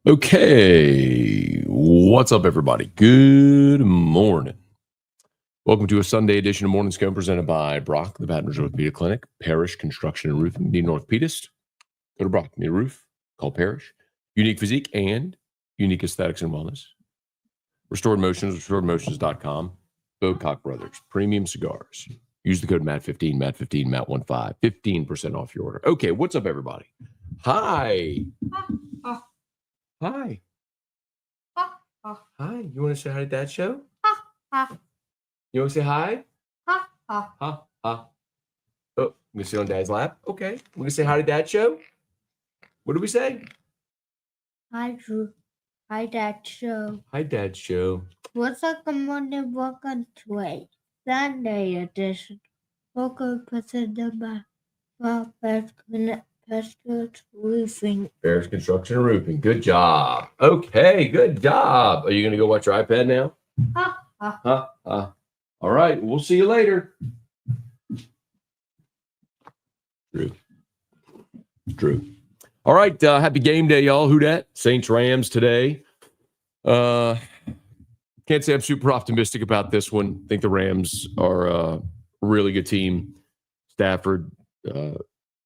Okay, what's up, everybody? Good morning. Welcome to a Sunday edition of Morning Scone presented by Brock, the Baton Rouge Orthopedic Clinic, Parish Construction and Roofing. Need an orthopedist? Go to Brock. Need a roof? Call Parish. Unique physique and unique aesthetics and wellness. Restored Motions, restoredmotions.com. Bocock Brothers, premium cigars. Use the code MAT15, MAT15, MAT15, 15% off your order. Okay, what's up, everybody? Hi. Hi. Hi. You want to say hi to Dad's show? You want to say hi? Ha. Ha. Oh, I'm going to sit on Dad's lap. Okay. We're going to say hi to Dad's show. What do we say? Hi, Drew. Hi, Dad Show. Hi, Dad's show. What's up, good morning? Welcome to a Sunday edition. Welcome to my Parish Roofing. Parish Construction and Roofing. Good job. Okay, good job. Are you going to go watch your iPad now? All right. We'll see you later. Drew. All right. Happy game day, y'all. Who dat? Saints Rams today. Can't say I'm super optimistic about this one. I think the Rams are a really good team. Stafford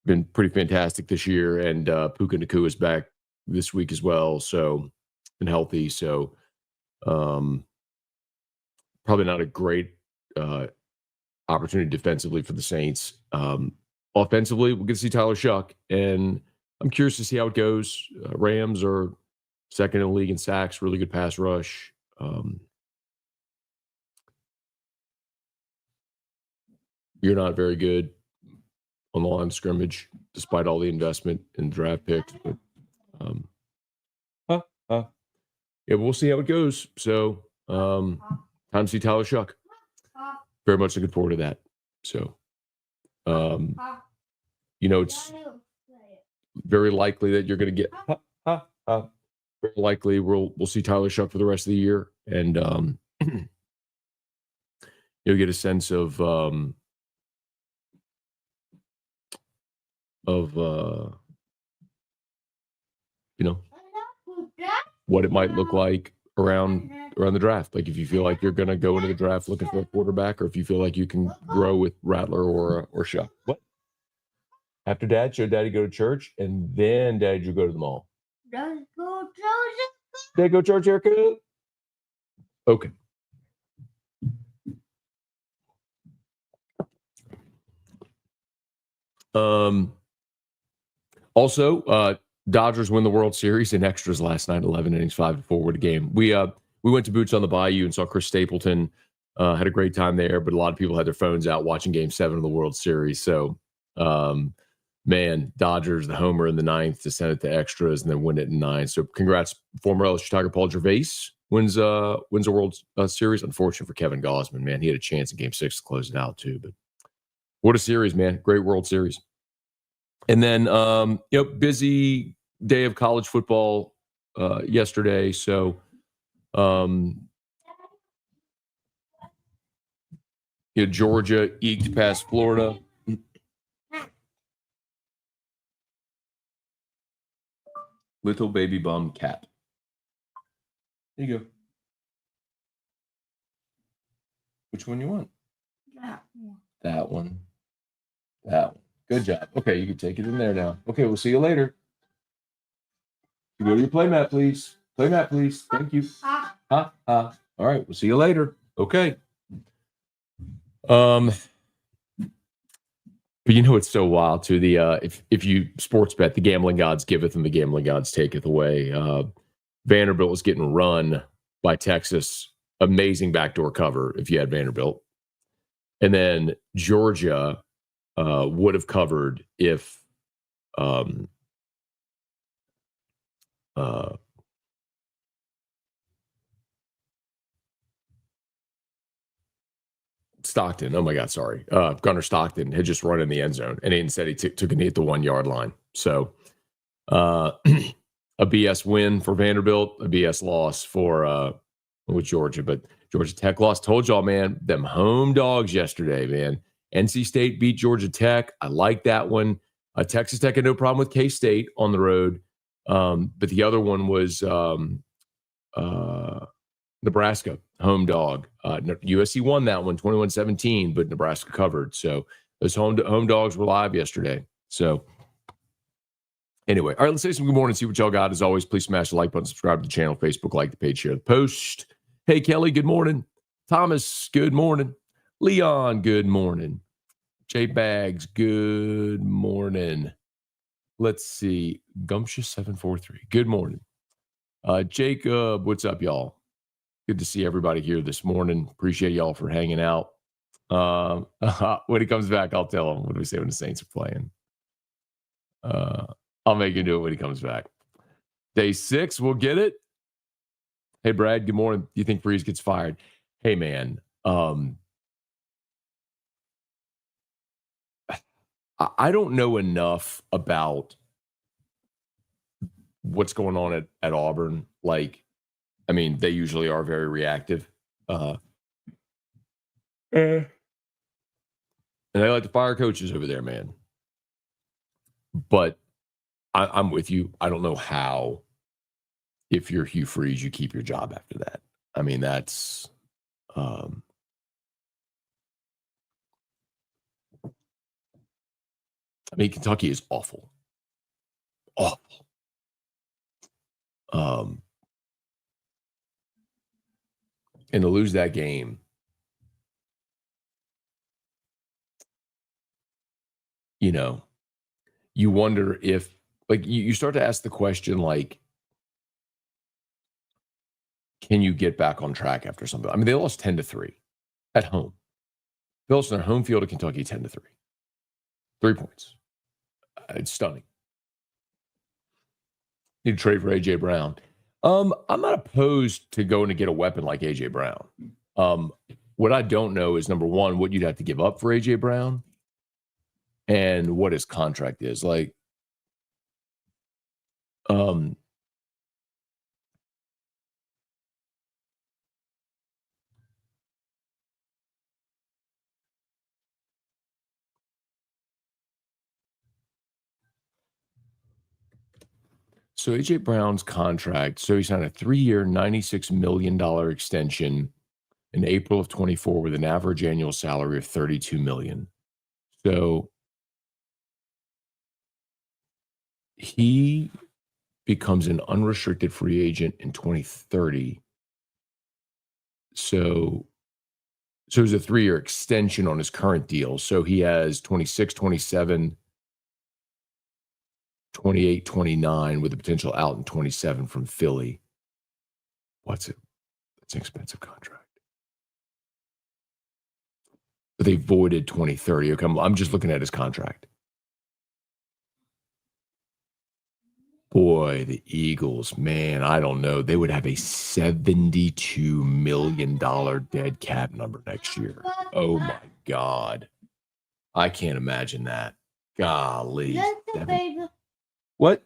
been pretty fantastic this year, and Puka Nacua is back this week as well, so been healthy. So probably not a great opportunity defensively for the Saints. Offensively, we're going to see Tyler Shuck, and I'm curious to see how it goes. Rams are second in the league in sacks, really good pass rush. You're not very good on the line of scrimmage, despite all the investment in draft picks. But, yeah, we'll see how it goes. So, time to see Tyler Shuck. Very much looking forward to that. So, it's very likely that you're going to get. Very likely we'll see Tyler Shuck for the rest of the year, and you'll get a sense of what it might look like around the draft. Like if you feel like you're going to go into the draft looking for a quarterback, or if you feel like you can grow with Rattler or Shuck. What? After Dad, show Daddy go to church, and then Daddy, you go to the mall. Let's go, Joseph. Dad, go church, Erica. Okay. Also, Dodgers win the World Series in extras last night, 11 innings, 5-4 with a game. We went to Boots on the Bayou and saw Chris Stapleton. Had a great time there, but a lot of people had their phones out watching Game 7 of the World Series. So, Dodgers, the homer in the ninth to send it to extras and then win it in 9. So, congrats, former LSU Tiger Paul Gervais wins a World Series. Unfortunate for Kevin Gausman, man. He had a chance in Game 6 to close it out too, but what a series, man. Great World Series. And then, busy day of college football yesterday. So, Georgia eked past Florida. Little baby bum cat. There you go. Which one you want? That one. Good job. Okay, you can take it in there now. Okay, we'll see you later. You go to your playmat, please. Playmat, please. Thank you. All right, we'll see you later. Okay. But it's so wild too. The if you sports bet, the gambling gods giveth and the gambling gods taketh away. Vanderbilt was getting run by Texas. Amazing backdoor cover if you had Vanderbilt. And then Georgia would have covered if Stockton. Oh my God, sorry. Gunnar Stockton had just run in the end zone, and instead he took a knee at the 1 yard line. So a BS win for Vanderbilt, a BS loss with Georgia. But Georgia Tech lost. Told y'all, man, them home dogs yesterday, man. NC State beat Georgia Tech. I like that one. Texas Tech had no problem with K-State on the road. But the other one was Nebraska, home dog. USC won that one 21-17, but Nebraska covered. So those home dogs were live yesterday. So anyway, all right, let's say some good morning, see what y'all got. As always, please smash the like button, subscribe to the channel, Facebook, like the page, share the post. Hey, Kelly, good morning. Thomas, good morning. Leon, good morning. J Bags, good morning. Let's see. Gumptious743, good morning. Jacob, what's up, y'all? Good to see everybody here this morning. Appreciate y'all for hanging out. When he comes back, I'll tell him. What do we say when the Saints are playing? I'll make him do it when he comes back. Day 6, we'll get it. Hey, Brad, good morning. Do you think Freeze gets fired? Hey, man. I don't know enough about what's going on at Auburn. Like, I mean, they usually are very reactive. And they like to fire coaches over there, man. But I'm with you. I don't know how, if you're Hugh Freeze, you keep your job after that. I mean, that's I mean, Kentucky is awful. Awful. And to lose that game, you know, you wonder if, like, you start to ask the question, like, can you get back on track after something? I mean, they lost 10-3 at home. They lost on their home field at Kentucky 10-3. 3 points. It's stunning. Need to trade for A.J. Brown. I'm not opposed to going to get a weapon like A.J. Brown. What I don't know is, number one, what you'd have to give up for A.J. Brown and what his contract is. Like, so A.J. Brown's contract, so he signed a 3-year, $96 million extension in April of 24 with an average annual salary of $32 million. So he becomes an unrestricted free agent in 2030. So there's a 3-year extension on his current deal. So he has 26, 27, 28, 29 with a potential out in 27 from Philly. What's it? It's an expensive contract. But they voided 2030. Okay, I'm just looking at his contract. Boy, the Eagles, man, I don't know. They would have a $72 million dead cap number next year. Oh, my God. I can't imagine that. Golly. What?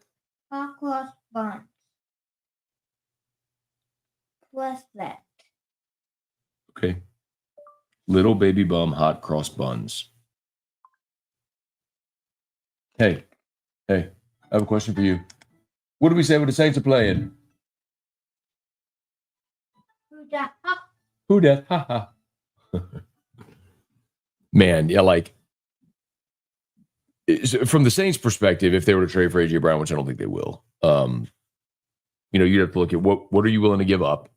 Cross buns. What's that? Okay. Little baby bum hot cross buns. Hey, I have a question for you. What do we say when the Saints are playing? Who dat? Ha ha. Man, yeah, like, from the Saints' perspective, if they were to trade for A.J. Brown, which I don't think they will, you'd have to look at what are you willing to give up,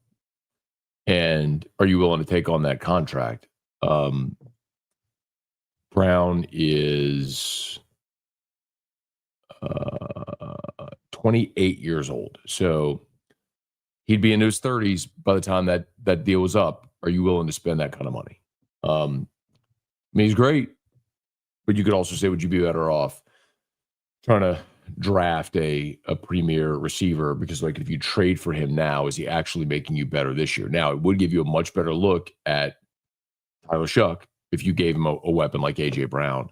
and are you willing to take on that contract? Brown is 28 years old, so he'd be in his 30s by the time that deal was up. Are you willing to spend that kind of money? I mean, he's great, but you could also say, would you be better off trying to draft a premier receiver? Because, like, if you trade for him now, is he actually making you better this year? Now, it would give you a much better look at Tyler Shuck if you gave him a weapon like A.J. Brown.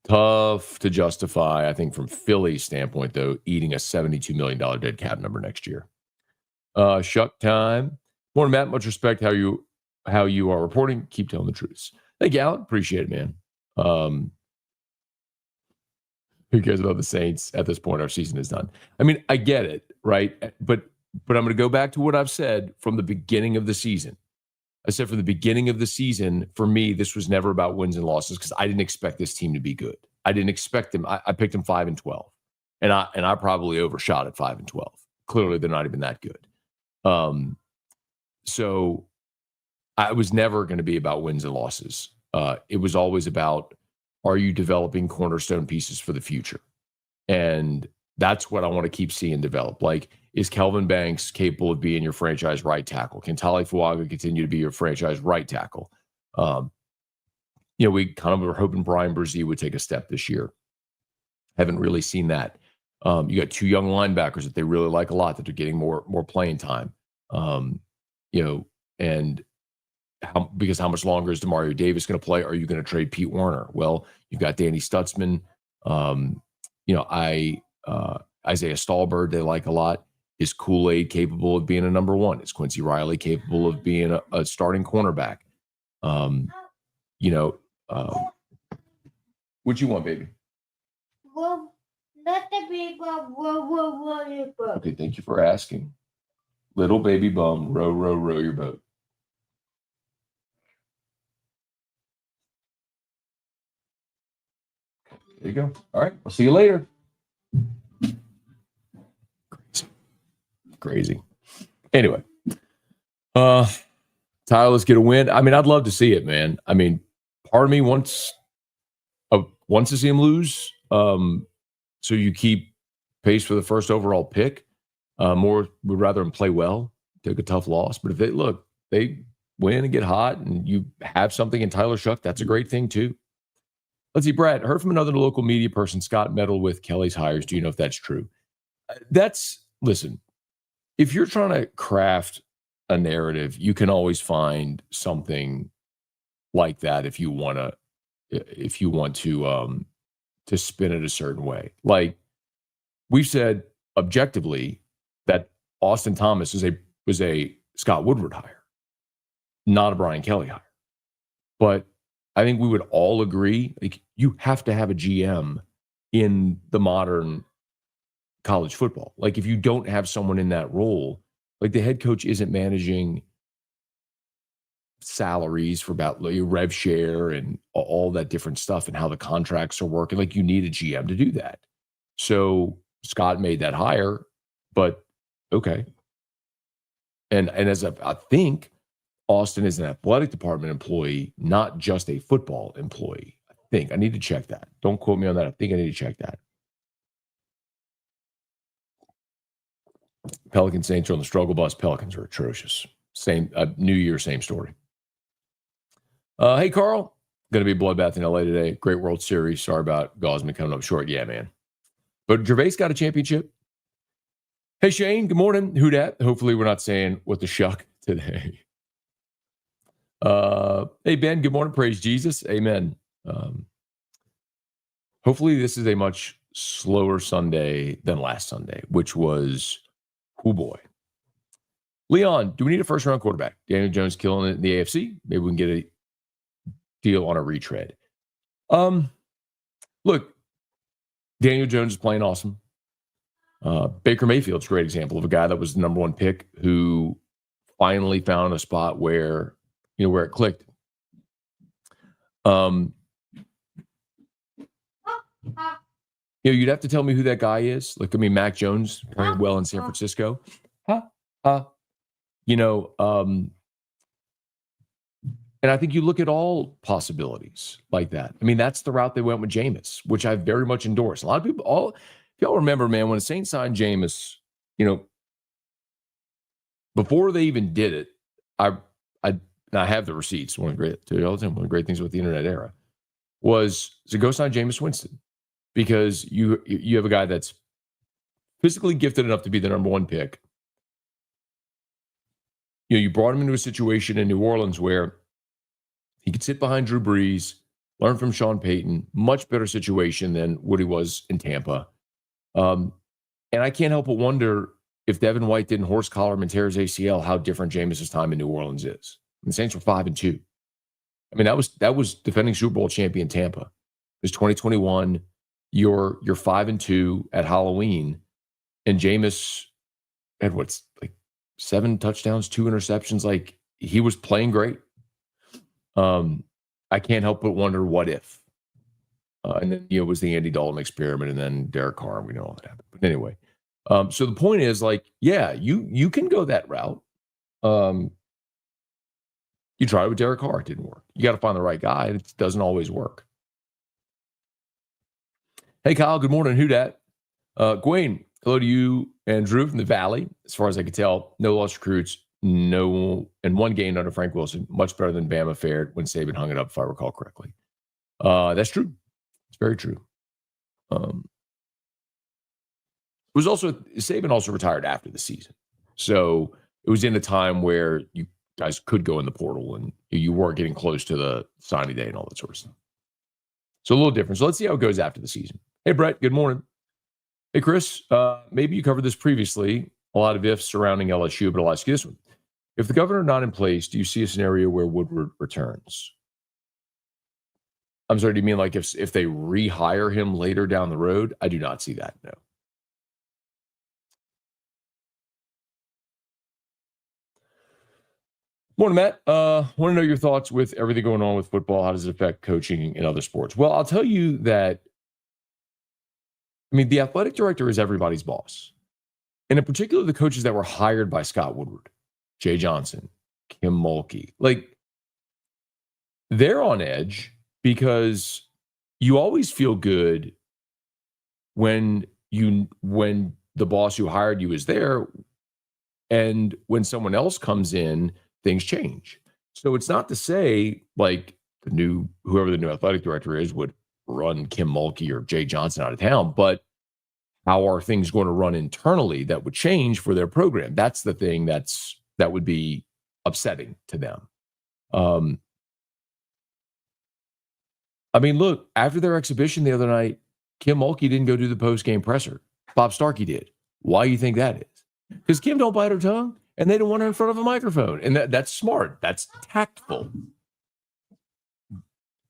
Tough to justify, I think, from Philly's standpoint, though, eating a $72 million dead cap number next year. Shuck time. Morning, Matt. Much respect how you are reporting. Keep telling the truth. Thank you, Alan. Appreciate it, man. Who cares about the Saints at this point? Our season is done. I mean, I get it, right? But I'm going to go back to what I've said from the beginning of the season. I said from the beginning of the season, for me, this was never about wins and losses because I didn't expect this team to be good. I didn't expect them. I picked them 5-12, and I probably overshot at 5-12. Clearly, they're not even that good. So I was never going to be about wins and losses. It was always about, are you developing cornerstone pieces for the future? And that's what I want to keep seeing develop. Like, is Kelvin Banks capable of being your franchise right tackle? Can Tali Fuaga continue to be your franchise right tackle? We kind of were hoping Brian Brzee would take a step this year. Haven't really seen that. You got two young linebackers that they really like a lot that are getting more playing time. And because how much longer is Demario Davis going to play? Are you going to trade Pete Werner? Well, you've got Danny Stutzman. Isaiah Stallbird they like a lot. Is Kool-Aid capable of being a number one? Is Quincy Riley capable of being a starting cornerback? What you want, baby? Well, let the big bum row your boat. Okay, thank you for asking. Little baby bum, row your boat. There you go. All right, I'll see you later. Crazy. Anyway, Tyler, let's get a win. I mean, I'd love to see it, man. I mean, part of me wants to see him lose. So you keep pace for the first overall pick. More would rather him play well, take a tough loss. But if they win and get hot, and you have something in Tyler Shuck, that's a great thing too. Let's see, Brad. Heard from another local media person, Scott meddled with Kelly's hires. Do you know if that's true? Listen. If you're trying to craft a narrative, you can always find something like that if you want to spin it a certain way. Like we've said objectively that Austin Thomas was a Scott Woodward hire, not a Brian Kelly hire. But I think we would all agree, like, you have to have a GM in the modern college football. Like, if you don't have someone in that role, like the head coach isn't managing salaries for about your rev share and all that different stuff and how the contracts are working. Like, you need a GM to do that. So Scott made that hire, but okay. And as I think Austin is an athletic department employee, not just a football employee. I need to check that. Don't quote me on that. I think I need to check that. Pelican Saints are on the struggle bus. Pelicans are atrocious. Same New Year, same story. Hey, Carl. Going to be a bloodbath in LA today. Great World Series. Sorry about Gosman coming up short. Yeah, man. But Gervais got a championship. Hey, Shane. Good morning. Who dat? Hopefully we're not saying what the shuck today. Hey, Ben. Good morning. Praise Jesus. Amen. Hopefully this is a much slower Sunday than last Sunday, which was, oh boy. Leon, do we need a first-round quarterback? Daniel Jones killing it in the AFC. Maybe we can get a deal on a retread. Look, Daniel Jones is playing awesome. Baker Mayfield's a great example of a guy that was the number one pick who finally found a spot where it clicked. You'd have to tell me who that guy is. Like, I mean, Mac Jones playing well in San Francisco. And I think you look at all possibilities like that. I mean, that's the route they went with Jameis, which I very much endorse. A lot of people, if y'all remember, man, when the Saints signed Jameis, before they even did it, I have the receipts. One of the great things with the internet era was to go sign Jameis Winston, because you have a guy that's physically gifted enough to be the number one pick. You brought him into a situation in New Orleans where he could sit behind Drew Brees, learn from Sean Payton, much better situation than what he was in Tampa. And I can't help but wonder if Devin White didn't horse collar him and tear his ACL, how different Jameis's time in New Orleans is. And the Saints were 5-2. I mean, that was defending Super Bowl champion Tampa. It was 2021. you're 5-2 at Halloween, and Jameis had what's like 7 touchdowns, 2 interceptions. Like, he was playing great. I can't help but wonder what if. And then, it was the Andy Dalton experiment, and then Derek Carr. We know all that happened. But anyway, so the point is, like, yeah, you can go that route. You tried it with Derek Carr. It didn't work. You got to find the right guy. It doesn't always work. Hey, Kyle, good morning. Who dat? Gwen, hello to you and Drew from the Valley. As far as I can tell, no lost recruits, no, and 1 game under Frank Wilson. Much better than Bama fared when Saban hung it up, if I recall correctly. That's true. It's very true. Saban also retired after the season. So it was in a time where you guys could go in the portal and you weren't getting close to the signing day and all that sort of stuff. So a little different. So let's see how it goes after the season. Hey, Brett, good morning. Hey, Chris, maybe you covered this previously. A lot of ifs surrounding LSU, but I'll ask you this one. If the governor not in place, do you see a scenario where Woodward returns? I'm sorry, do you mean like if they rehire him later down the road? I do not see that, no. Morning, Matt. Want to know your thoughts with everything going on with football. How does it affect coaching in other sports? Well, I'll tell you that, I mean, the athletic director is everybody's boss. And in particular, the coaches that were hired by Scott Woodward, Jay Johnson, Kim Mulkey, like, they're on edge because you always feel good when the boss who hired you is there, and when someone else comes in, things change. So it's not to say like whoever the new athletic director is would run Kim Mulkey or Jay Johnson out of town, but how are things going to run internally that would change for their program? That's the thing that would be upsetting to them. I mean, look, after their exhibition the other night, Kim Mulkey didn't go do the post-game presser. Bob Starkey did. Why do you think that is? Because Kim don't bite her tongue, and they don't want her in front of a microphone. And that's smart. That's tactful.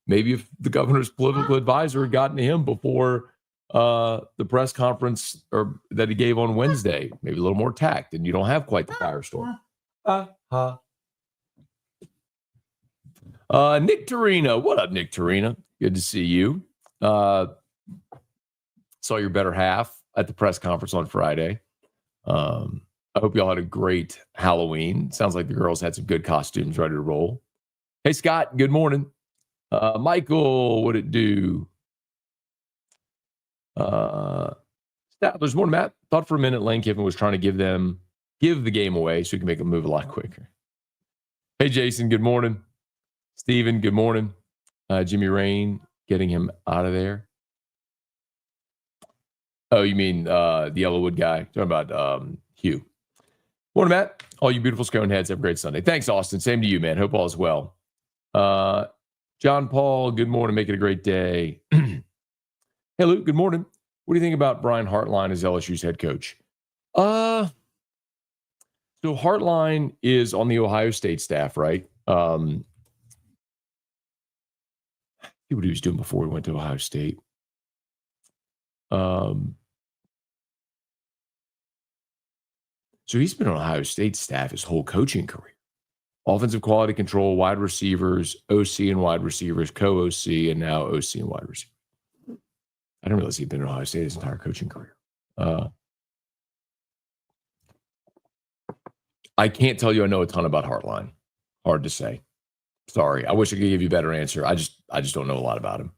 Maybe if the governor's political advisor had gotten to him before the press conference that he gave on Wednesday, maybe a little more tact, and you don't have quite the firestorm. Nick Torino. What up, Nick Torino? Good to see you. Saw your better half at the press conference on Friday. I hope y'all had a great Halloween. Sounds like the girls had some good costumes ready to roll. Hey, Scott, good morning. Michael, what'd it do? There's more, Matt. Thought for a minute Lane Kiffin was trying to give the game away so he can make them move a lot quicker. Hey, Jason, good morning. Steven, good morning. Jimmy Rain, getting him out of there. Oh, you mean the Yellowwood guy? Talking about Hugh. Morning, Matt. All you beautiful Scone heads, have a great Sunday. Thanks, Austin. Same to you, man. Hope all is well. John Paul, good morning. Make it a great day. Hey, Luke, good morning. What do you think about Brian Hartline as LSU's head coach? So Hartline is on the Ohio State staff, right? See what he was doing before he went to Ohio State. So he's been on Ohio State staff his whole coaching career. Offensive quality control, wide receivers, OC and wide receivers, co-OC, and now OC and wide receivers. I didn't realize he'd been at Ohio State his entire coaching career. I can't tell you I know a ton about Hartline. Hard to say. Sorry. I wish I could give you a better answer. I just don't know a lot about him.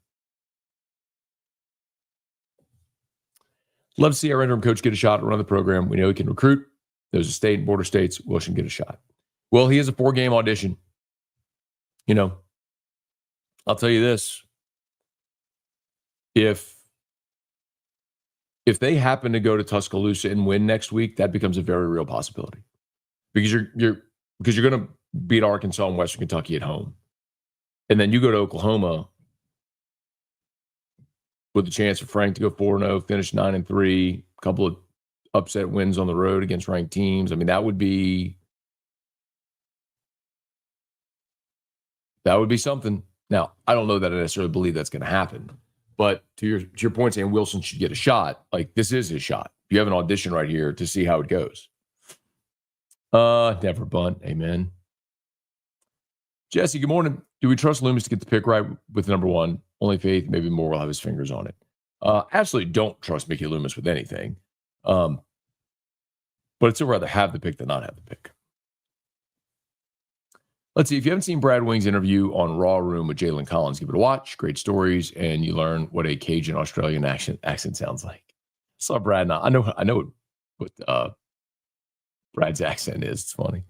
Love to see our interim coach get a shot at running the program. We know he can recruit. Those are state and border states. We wish him get a shot. Well, he has a 4-game audition. You know, I'll tell you this. If they happen to go to Tuscaloosa and win next week, that becomes a very real possibility. Because you're going to beat Arkansas and Western Kentucky at home. And then you go to Oklahoma with the chance for Frank to go 4-0, finish 9-3, a couple of upset wins on the road against ranked teams. I mean, that would be something. Now, I don't know that I necessarily believe that's going to happen, But to your point, saying Wilson should get a shot, like this is his shot. You have an audition right here to see how it goes. Never bunt. Amen. Jesse, good morning. Do we trust Loomis to get the pick right with number one? Only faith, maybe more will have his fingers on it. Absolutely don't trust Mickey Loomis with anything. But I'd still rather have the pick than not have the pick. Let's see. If you haven't seen Brad Wing's interview on Raw Room with Jalen Collins, give it a watch. Great stories, and you learn what a Cajun Australian accent sounds like. I saw Brad now. I know what Brad's accent is. It's funny.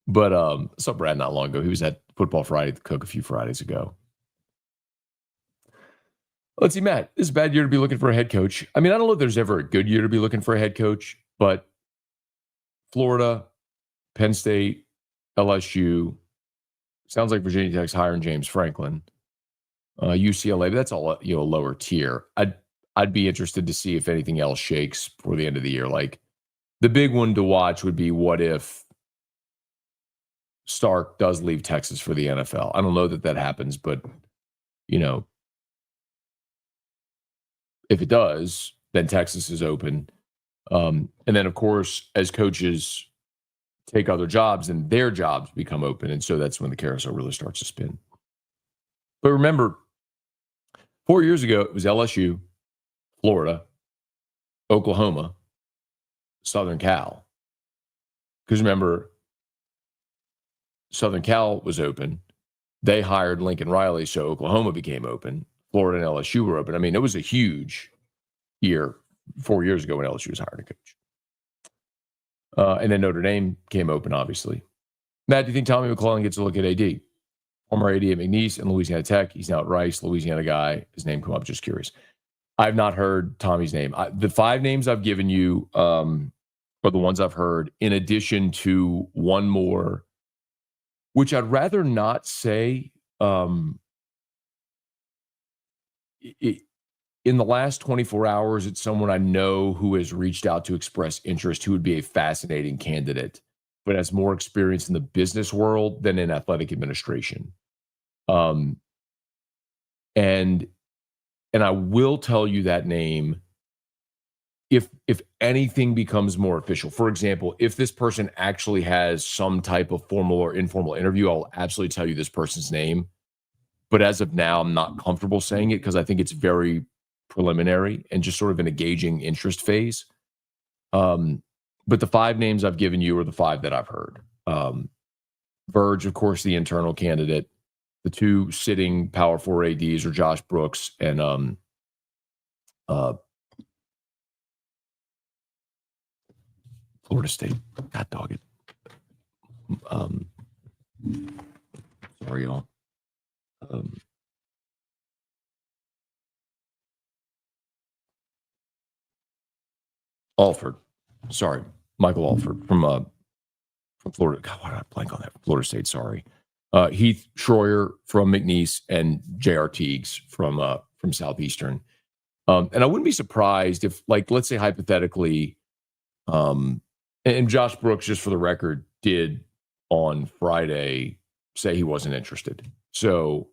But I saw Brad not long ago. He was at Football Friday at the Cook a few Fridays ago. Let's see, Matt. This is a bad year to be looking for a head coach. I mean, I don't know if there's ever a good year to be looking for a head coach, but Florida, Penn State, LSU, sounds like Virginia Tech's hiring James Franklin, UCLA. But that's all a lower tier. I'd be interested to see if anything else shakes before the end of the year. Like the big one to watch would be what if Stark does leave Texas for the NFL. I don't know that happens, but if it does, then Texas is open. And then, of course, as coaches take other jobs, and their jobs become open. And so that's when the carousel really starts to spin. But remember, 4 years ago, it was LSU, Florida, Oklahoma, Southern Cal. Because remember, Southern Cal was open. They hired Lincoln Riley, so Oklahoma became open. Florida and LSU were open. I mean, it was a huge year 4 years ago when LSU was hiring a coach. And then Notre Dame came open, obviously. Matt, do you think Tommy McClellan gets a look at AD? Former AD at McNeese and Louisiana Tech. He's now at Rice, Louisiana guy. His name come up, just curious. I've not heard Tommy's name. The five names I've given you are the ones I've heard, in addition to one more, which I'd rather not say. In the last 24 hours, it's someone I know who has reached out to express interest, who would be a fascinating candidate, but has more experience in the business world than in athletic administration. And I will tell you that name if anything becomes more official. For example, if this person actually has some type of formal or informal interview, I'll absolutely tell you this person's name. But as of now, I'm not comfortable saying it because I think it's very preliminary and just sort of in a gauging interest phase. But the five names I've given you are the five that I've heard. Verge, of course, the internal candidate. The two sitting Power 4 ADs are Josh Brooks and Florida State. God dog it. Sorry, y'all. Alford. Sorry. Michael Alford from Florida. God, why did I blank on that? Florida State, sorry. Heath Schroyer from McNeese and J.R. Teagues from Southeastern. And I wouldn't be surprised if, like, let's say hypothetically, and Josh Brooks, just for the record, did on Friday say he wasn't interested. So,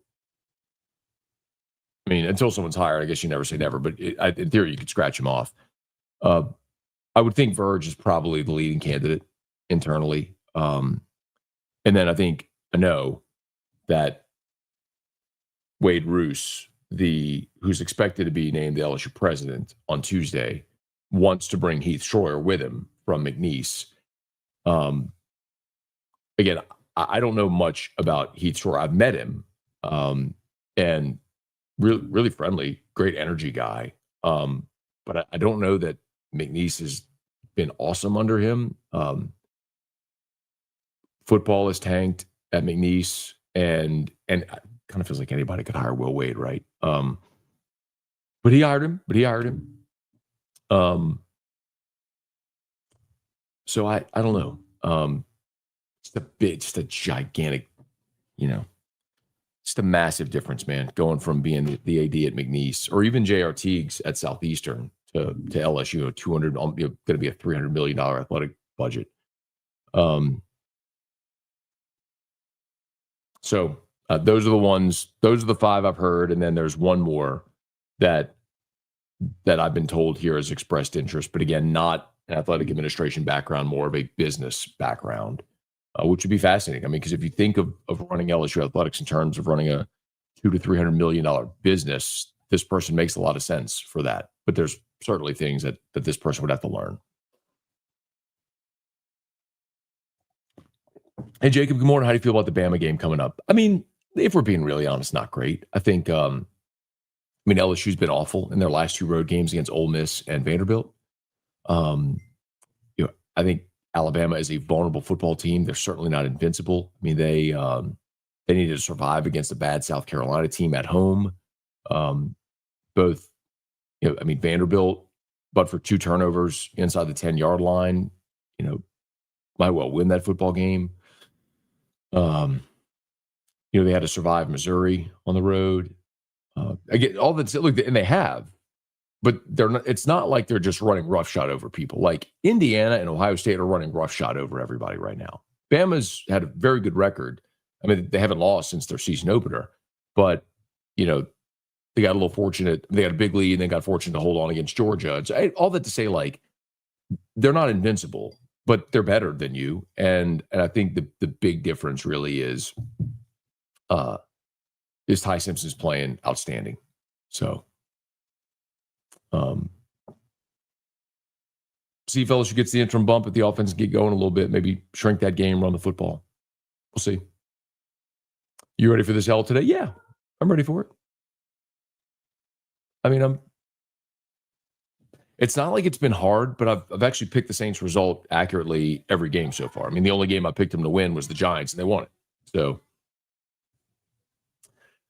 I mean, until someone's hired, I guess you never say never, but in theory, you could scratch him off. I would think Verge is probably the leading candidate internally. And then I know that Wade Roos, who's expected to be named the LSU president on Tuesday, wants to bring Heath Schroyer with him from McNeese. Again, I don't know much about Heath Schroyer. I've met him, and really, really friendly, great energy guy. But I don't know that McNeese has been awesome under him. Football is tanked at McNeese, and it kind of feels like anybody could hire Will Wade, right? But he hired him. So I don't know. Just a gigantic, just a massive difference, man, going from being the AD at McNeese or even J.R. Teagues at Southeastern to LSU, going to be a $300 million athletic budget. So Those are the ones. Those are the 5 I've heard, and then there's one more that I've been told here has expressed interest, but again, not an athletic administration background, more of a business background, which would be fascinating. I mean, because if you think of running LSU athletics in terms of running a $200 to $300 million business, this person makes a lot of sense for that. But there's certainly things that this person would have to learn. Hey, Jacob, good morning. How do you feel about the Bama game coming up? I mean, if we're being really honest, not great. I think, LSU's been awful in their last 2 road games against Ole Miss and Vanderbilt. I think Alabama is a vulnerable football team. They're certainly not invincible. I mean, they needed to survive against a bad South Carolina team at home. Vanderbilt, but for 2 turnovers inside the 10-yard line, might well win that football game. They had to survive Missouri on the road. Again, all that's look, and they have, but they're not. It's not like they're just running roughshod over people. Like Indiana and Ohio State are running roughshod over everybody right now. Bama's had a very good record. I mean, they haven't lost since their season opener, but they got a little fortunate. They got a big lead, and they got fortunate to hold on against Georgia. All that to say, like, they're not invincible, but they're better than you. And I think the big difference really is Ty Simpson's playing outstanding. So, see if LSU gets the interim bump if the offense get going a little bit. Maybe shrink that game, run the football. We'll see. You ready for this L today? Yeah, I'm ready for it. I mean, it's not like it's been hard, but I've actually picked the Saints result accurately every game so far. I mean, the only game I picked them to win was the Giants, and they won it. So,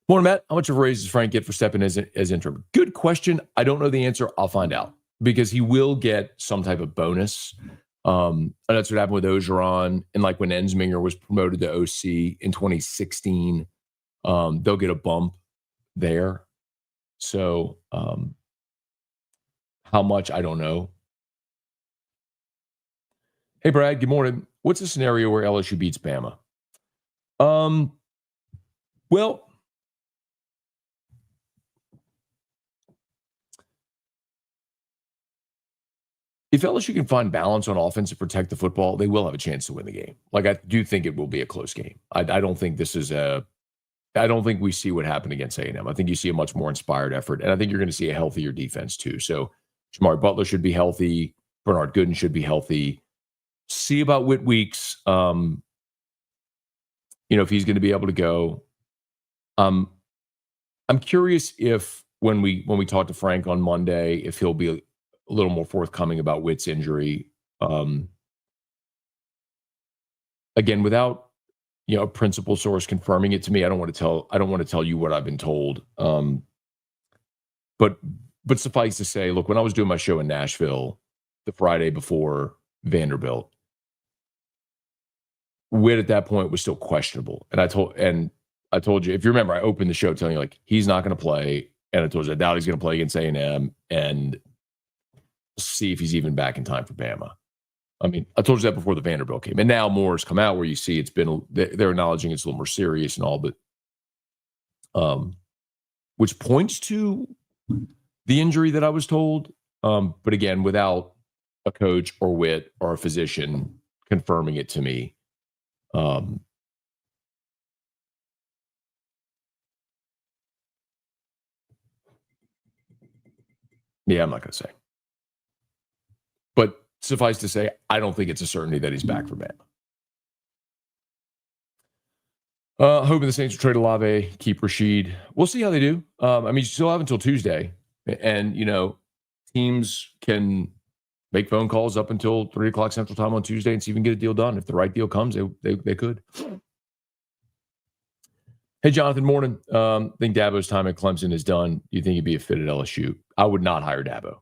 morning, Matt. How much of a raise does Frank get for stepping as interim? Good question. I don't know the answer. I'll find out because he will get some type of bonus. And that's what happened with Ogeron. And like when Ensminger was promoted to OC in 2016, they'll get a bump there. So, how much, I don't know. Hey, Brad, good morning. What's the scenario where LSU beats Bama? Well, if LSU can find balance on offense and protect the football, they will have a chance to win the game. Like, I do think it will be a close game. I don't think this is I don't think we see what happened against A&M. I think you see a much more inspired effort, and I think you're going to see a healthier defense too. So, Jamari Butler should be healthy. Bernard Gooden should be healthy. See about Whit Weeks. If he's going to be able to go. I'm curious if when we talk to Frank on Monday, if he'll be a little more forthcoming about Whit's injury. Again, without a principal source confirming it to me, I don't want to tell you what I've been told. But suffice to say, look, when I was doing my show in Nashville the Friday before Vanderbilt, Whit at that point was still questionable. And I told you, if you remember, I opened the show telling you, like, he's not going to play. And I told you I doubt he's going to play against A&M and see if he's even back in time for Bama. I mean, I told you that before the Vanderbilt game. And now more has come out where you see they're acknowledging it's a little more serious and all, but which points to the injury that I was told. But again, without a coach or Whit or a physician confirming it to me. Yeah, I'm not going to say. But suffice to say, I don't think it's a certainty that he's back for Bama. Hoping the Saints will trade Olave, keep Rashid. We'll see how they do. You still have until Tuesday. And, teams can make phone calls up until 3 o'clock Central Time on Tuesday and see if we can get a deal done. If the right deal comes, they could. Hey, Jonathan, morning. Think Dabo's time at Clemson is done. Do you think he'd be a fit at LSU? I would not hire Dabo.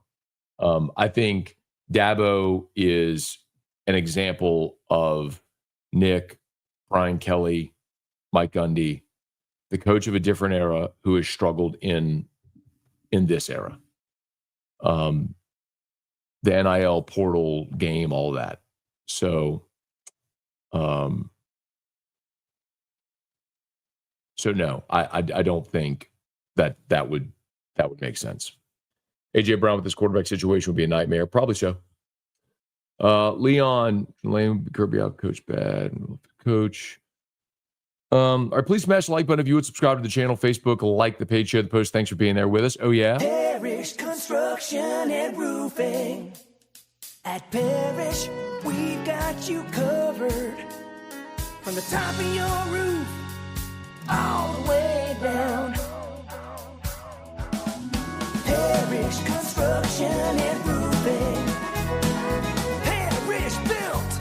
I think Dabo is an example of Nick, Brian Kelly, Mike Gundy, the coach of a different era who has struggled in this era. The NIL portal game, all that. So So no, I don't think that would make sense. AJ Brown with this quarterback situation would be a nightmare. Probably so. Leon, Lane Kirby out coach bad. Coach. All right, please smash the like button if you would subscribe to the channel, Facebook, like the page, share the post. Thanks for being there with us. Oh, yeah. Parish Construction and Roofing. At Parish, we've got you covered. From the top of your roof, all the way down. Parish Construction and Roofing. Parish built.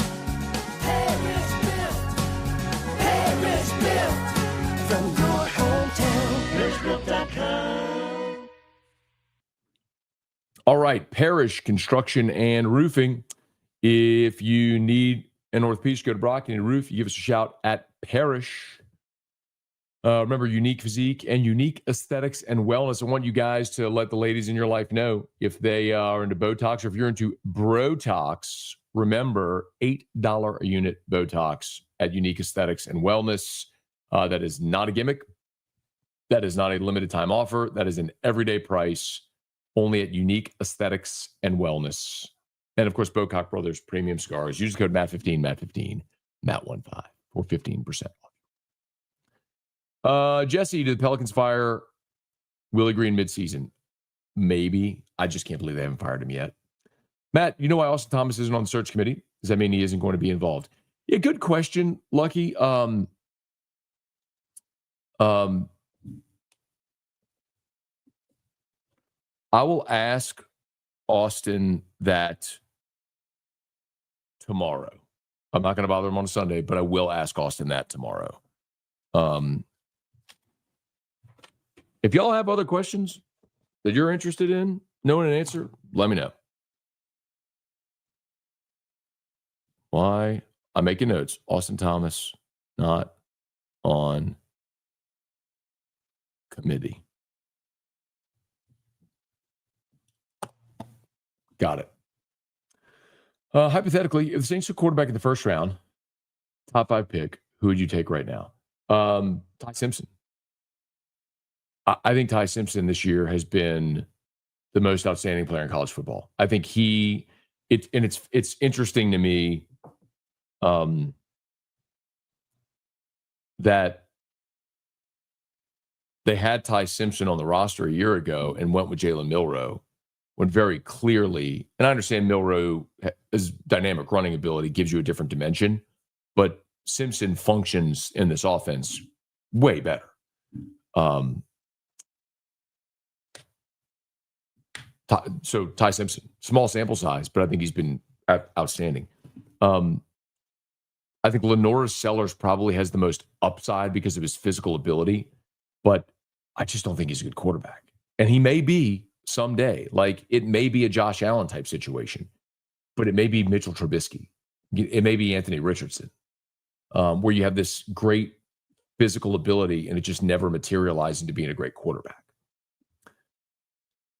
Parish built. Parish built. From your hometown. ParishBuilt.com. All right, Parish Construction and Roofing. If you need an orthopedic, go to Brock. You need a roof, you give us a shout at Parish. Remember, unique physique and unique aesthetics and wellness. I want you guys to let the ladies in your life know if they are into Botox or if you're into Brotox. Remember, $8 a unit Botox at Unique Aesthetics and Wellness. That is not a gimmick. That is not a limited time offer. That is an everyday price only at Unique Aesthetics and Wellness. And of course, Bocock Brothers Premium Cigars. Use code MAT15, MAT15, MAT15 for 15% off. Jesse, did the Pelicans fire Willie Green midseason? Maybe. I just can't believe they haven't fired him yet. Matt, you know why Austin Thomas isn't on the search committee? Does that mean he isn't going to be involved? Yeah, good question, Lucky. I will ask Austin that tomorrow. I'm not going to bother him on a Sunday, but I will ask Austin that tomorrow. If y'all have other questions that you're interested in knowing an answer, let me know. Why? I'm making notes. Austin Thomas, not on committee. Got it. Hypothetically, if the Saints took quarterback in the first round, top 5 pick, who would you take right now? Ty Simpson. I think Ty Simpson this year has been the most outstanding player in college football. I think it's interesting to me that they had Ty Simpson on the roster a year ago and went with Jalen Milroe when very clearly, and I understand Milroe's dynamic running ability gives you a different dimension, but Simpson functions in this offense way better. So Ty Simpson, small sample size, but I think he's been outstanding. I think Lenoris Sellers probably has the most upside because of his physical ability, but I just don't think he's a good quarterback. And he may be someday. Like, it may be a Josh Allen type situation, but it may be Mitchell Trubisky. It may be Anthony Richardson, where you have this great physical ability and it just never materialized into being a great quarterback.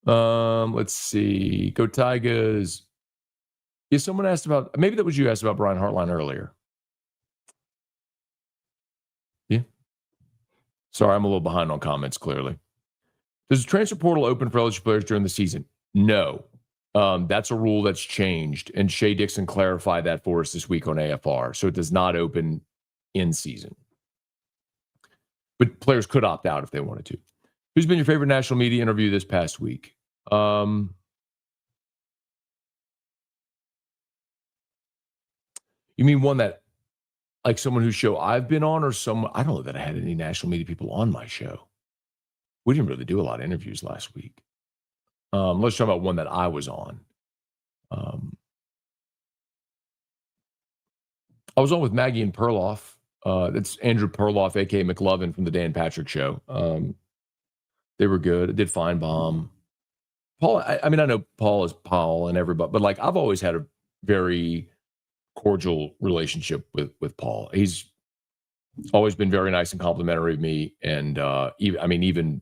Let's see. Go Tigers. Yeah, someone asked about, maybe that was you asked about Brian Hartline earlier. Yeah. Sorry, I'm a little behind on comments, clearly. Does the transfer portal open for eligible players during the season? No. That's a rule that's changed, and Shea Dixon clarified that for us this week on AFR. So it does not open in season. But players could opt out if they wanted to. Who's been your favorite national media interview this past week? You mean one that, like someone whose show I've been on, or someone, I don't know that I had any national media people on my show. We didn't really do a lot of interviews last week. Let's talk about one that I was on. I was on with Maggie and Perloff. That's Andrew Perloff, a.k.a. McLovin from the Dan Patrick Show. They were good. I did Feinbaum. Paul, I mean, I know Paul is Paul and everybody, but like, I've always had a very cordial relationship with Paul. He's always been very nice and complimentary of me. And I've been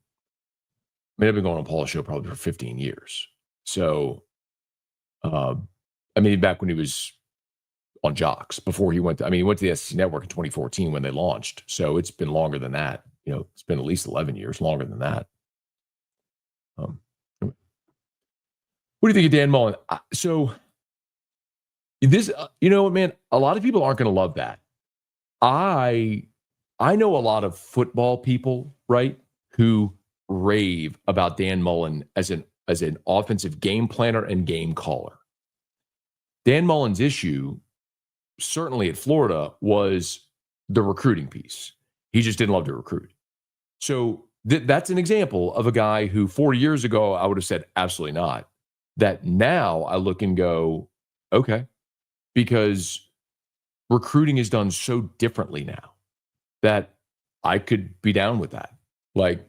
going on Paul's show probably for 15 years. So, back when he was on Jocks, before he went to the SEC Network in 2014 when they launched. So it's been longer than that. it's been at least 11 years, longer than that. What do you think of Dan Mullen? So this, man, a lot of people aren't going to love that. I know a lot of football people, right, who rave about Dan Mullen as an offensive game planner and game caller. Dan Mullen's issue, certainly at Florida, was the recruiting piece. He just didn't love to recruit. So that's an example of a guy who 4 years ago I would have said absolutely not. That now I look and go, okay, because recruiting is done so differently now that I could be down with that. Like,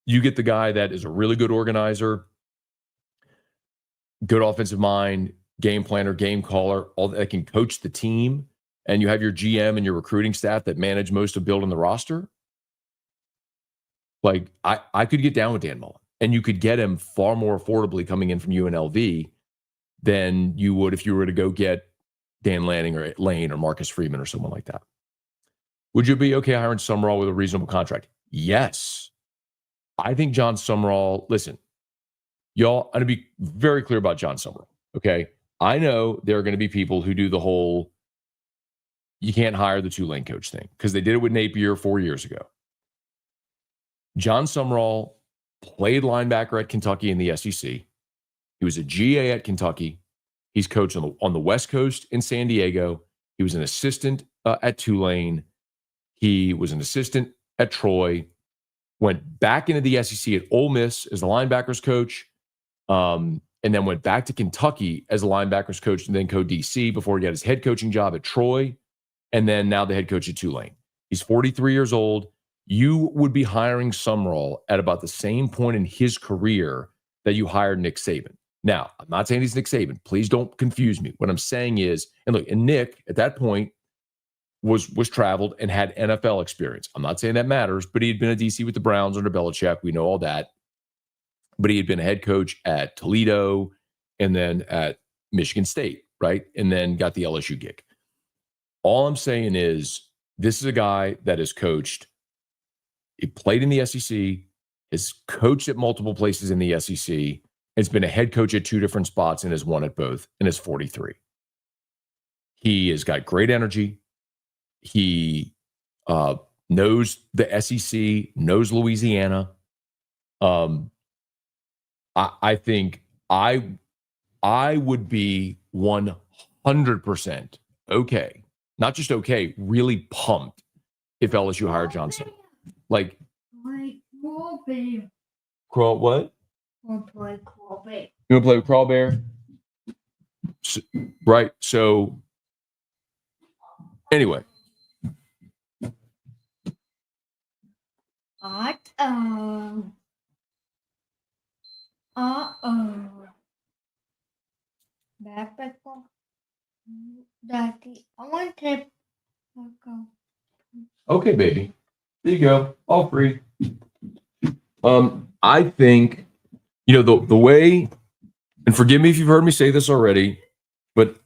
you get the guy that is a really good organizer, good offensive mind, game planner, game caller, all that can coach the team, and you have your GM and your recruiting staff that manage most of building the roster. Like, I could get down with Dan Mullen, and you could get him far more affordably coming in from UNLV than you would if you were to go get Dan Lanning or Lane or Marcus Freeman or someone like that. Would you be okay hiring Summerall with a reasonable contract? Yes. I think John Summerall, listen, y'all, I'm going to be very clear about John Summerall, okay? I know there are going to be people who do the whole, you can't hire the Tulane coach thing, because they did it with Napier 4 years ago. John Summerall played linebacker at Kentucky in the SEC. He was a GA at Kentucky. He's coached on the West Coast in San Diego. He was an assistant at Tulane. He was an assistant at Troy. Went back into the SEC at Ole Miss as the linebackers coach, and then went back to Kentucky as a linebackers coach and then co-DC before he got his head coaching job at Troy, and then now the head coach at Tulane. He's 43 years old. You would be hiring Summerall at about the same point in his career that you hired Nick Saban. Now, I'm not saying he's Nick Saban. Please don't confuse me. What I'm saying is, and look, and Nick at that point was traveled and had NFL experience. I'm not saying that matters, but he had been a DC with the Browns under Belichick. We know all that. But he had been a head coach at Toledo and then at Michigan State, right? And then got the LSU gig. All I'm saying is, this is a guy that has coached. He played in the SEC, has coached at multiple places in the SEC, has been a head coach at 2 different spots and has won at both, and is 43. He has got great energy. He knows the SEC, knows Louisiana. I think I would be 100% okay, not just okay, really pumped if LSU hired Johnson. Like, Crawl what? We'll play Crawl Bear. You want to play with Crawl Bear? So, right. So, anyway. Backpack. Daddy, I want to go. Okay, baby. There you go. All free. I think, the way, and forgive me if you've heard me say this already, but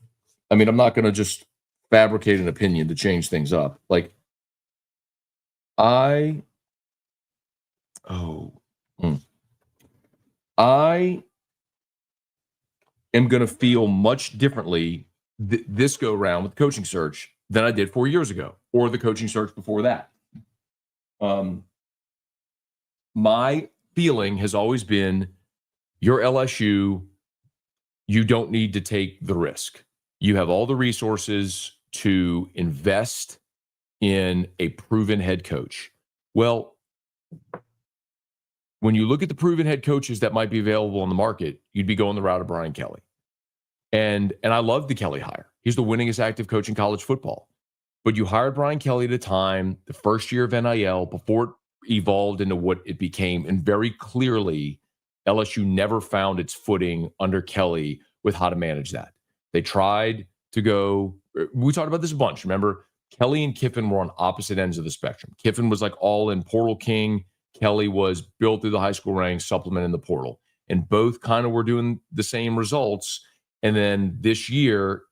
I mean, I'm not going to just fabricate an opinion to change things up. Like, I am going to feel much differently this go around with the coaching search than I did 4 years ago, or the coaching search before that. My feeling has always been, you're LSU, you don't need to take the risk. You have all the resources to invest in a proven head coach. Well, when you look at the proven head coaches that might be available on the market, you'd be going the route of Brian Kelly. And I love the Kelly hire. He's the winningest active coach in college football. But you hired Brian Kelly at a time, the first year of NIL, before it evolved into what it became. And very clearly, LSU never found its footing under Kelly with how to manage that. They tried to go, we talked about this a bunch. Remember, Kelly and Kiffin were on opposite ends of the spectrum. Kiffin was like all in portal king. Kelly was built through the high school ranks, supplement in the portal. And both kind of were doing the same results. And then this year,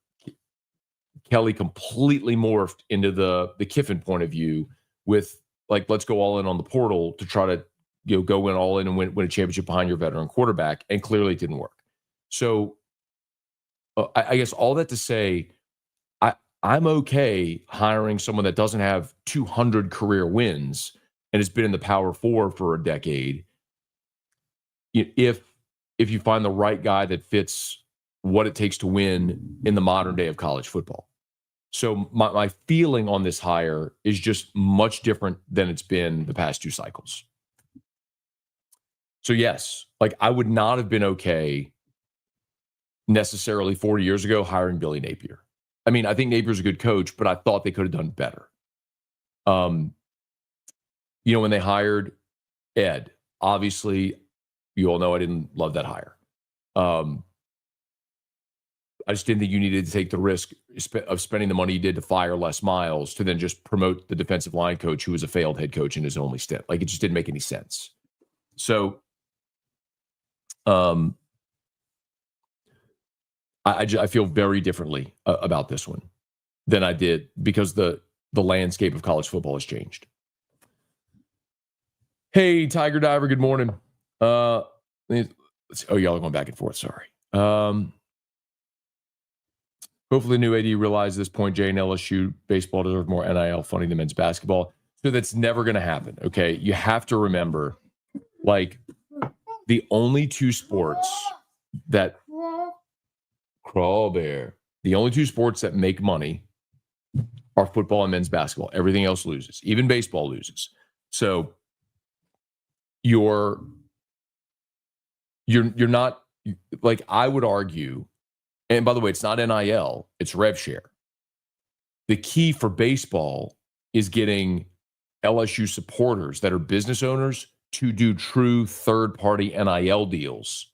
Kelly completely morphed into the Kiffin point of view with like, let's go all in on the portal to try to, go in all in and win a championship behind your veteran quarterback. And clearly it didn't work. So I guess all that to say, I'm okay hiring someone that doesn't have 200 career wins and has been in the Power Four for a decade. If you find the right guy that fits what it takes to win in the modern day of college football. So my feeling on this hire is just much different than it's been the past 2 cycles. So yes, like I would not have been okay necessarily 40 years ago hiring Billy Napier. I mean, I think Napier's a good coach, but I thought they could have done better. When they hired Ed, obviously, you all know I didn't love that hire. I just didn't think you needed to take the risk of spending the money you did to fire Les Miles to then just promote the defensive line coach who was a failed head coach in his only stint. Like, it just didn't make any sense. So, I feel very differently about this one than I did because the landscape of college football has changed. Hey, Tiger Diver, good morning. Y'all are going back and forth. Sorry. Hopefully the new AD realizes this point, Jay and LSU baseball deserve more NIL funding than men's basketball. So that's never going to happen. Okay. You have to remember, like, the only 2 sports that Crawl Bear, the only 2 sports that make money are football and men's basketball. Everything else loses. Even baseball loses. So you're not, like, I would argue, and by the way, it's not NIL, it's rev share. The key for baseball is getting LSU supporters that are business owners to do true third-party NIL deals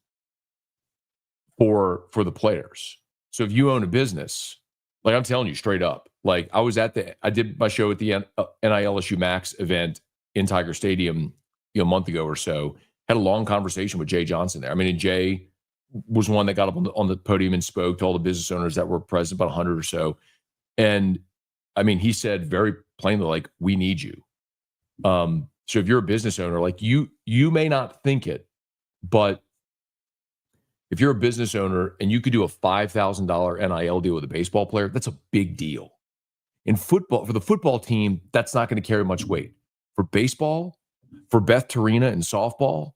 for the players. So if you own a business, like, I'm telling you straight up, like, I did my show at the NILSU Max event in Tiger Stadium, a month ago or so, had a long conversation with Jay Johnson there. I mean, and Jay was one that got up on the podium and spoke to all the business owners that were present, about 100 or so. And I mean, he said very plainly, like, we need you. So if you're a business owner, like, you may not think it, but if you're a business owner and you could do a $5,000 NIL deal with a baseball player, that's a big deal. In football, for the football team, that's not going to carry much weight. For baseball, for Beth Tarina in softball,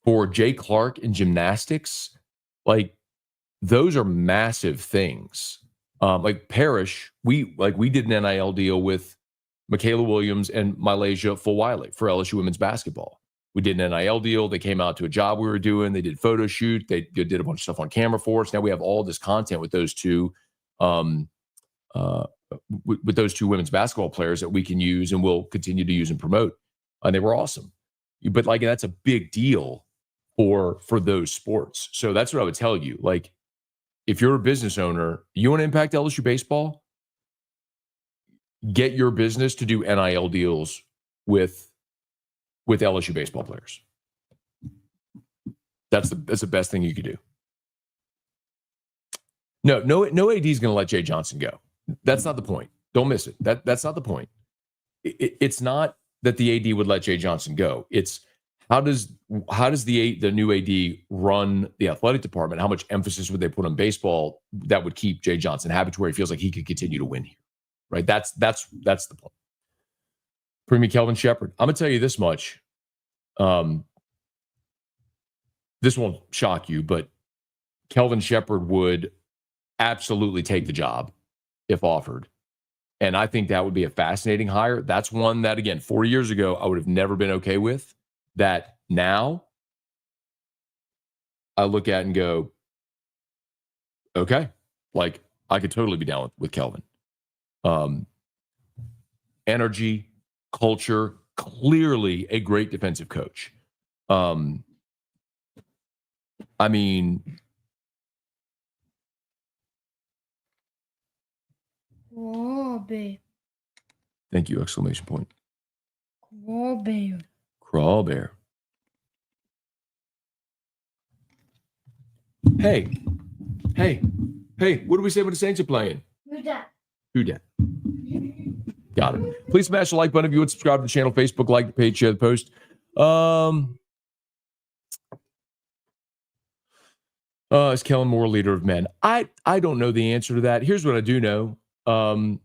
for Jay Clark in gymnastics, like, those are massive things. Like Parrish, we did an NIL deal with Michaela Williams and Malaysia Fulwiley for LSU women's basketball. We did an NIL deal. They came out to a job we were doing. They did photo shoot. They did a bunch of stuff on camera for us. Now we have all this content with those 2, with those 2 women's basketball players that we can use and will continue to use and promote. And they were awesome. But, like, that's a big deal for those sports. So that's what I would tell you. Like, if you're a business owner, you want to impact LSU baseball, get your business to do NIL deals with LSU baseball players. That's the best thing you could do. No AD is going to let Jay Johnson go. That's not the point. Don't miss it. That's not the point. It's not that the AD would let Jay Johnson go. It's how does the new AD run the athletic department? How much emphasis would they put on baseball that would keep Jay Johnson happy to where he feels like he could continue to win here? Right? That's the point. Premium Kelvin Shepard. I'm gonna tell you this much. This won't shock you, but Kelvin Shepard would absolutely take the job if offered. And I think that would be a fascinating hire. That's one that, again, 4 years ago, I would have never been okay with. That now I look at and go, okay, like, I could totally be down with Kelvin. Energy, culture, clearly a great defensive coach. I mean, thank you! Exclamation point. Crawl bear. Hey. What do we say when the Saints are playing? Who that? Who dat? Got it. Please smash the like button if you would subscribe to the channel, Facebook, like the page, share the post. Is Kellen Moore leader of men? I don't know the answer to that. Here's what I do know. My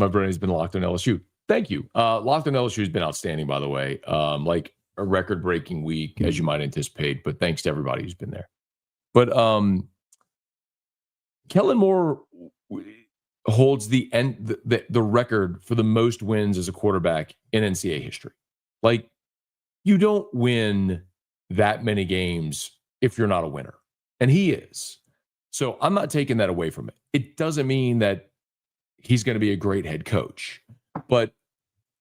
brain has been locked on LSU. Thank you. Locked on LSU has been outstanding, by the way. Like a record-breaking week, as you might anticipate. But thanks to everybody who's been there. But Kellen Moore holds the record for the most wins as a quarterback in NCAA history. Like, you don't win that many games if you're not a winner. And he is. So I'm not taking that away from it. It doesn't mean that he's going to be a great head coach. But,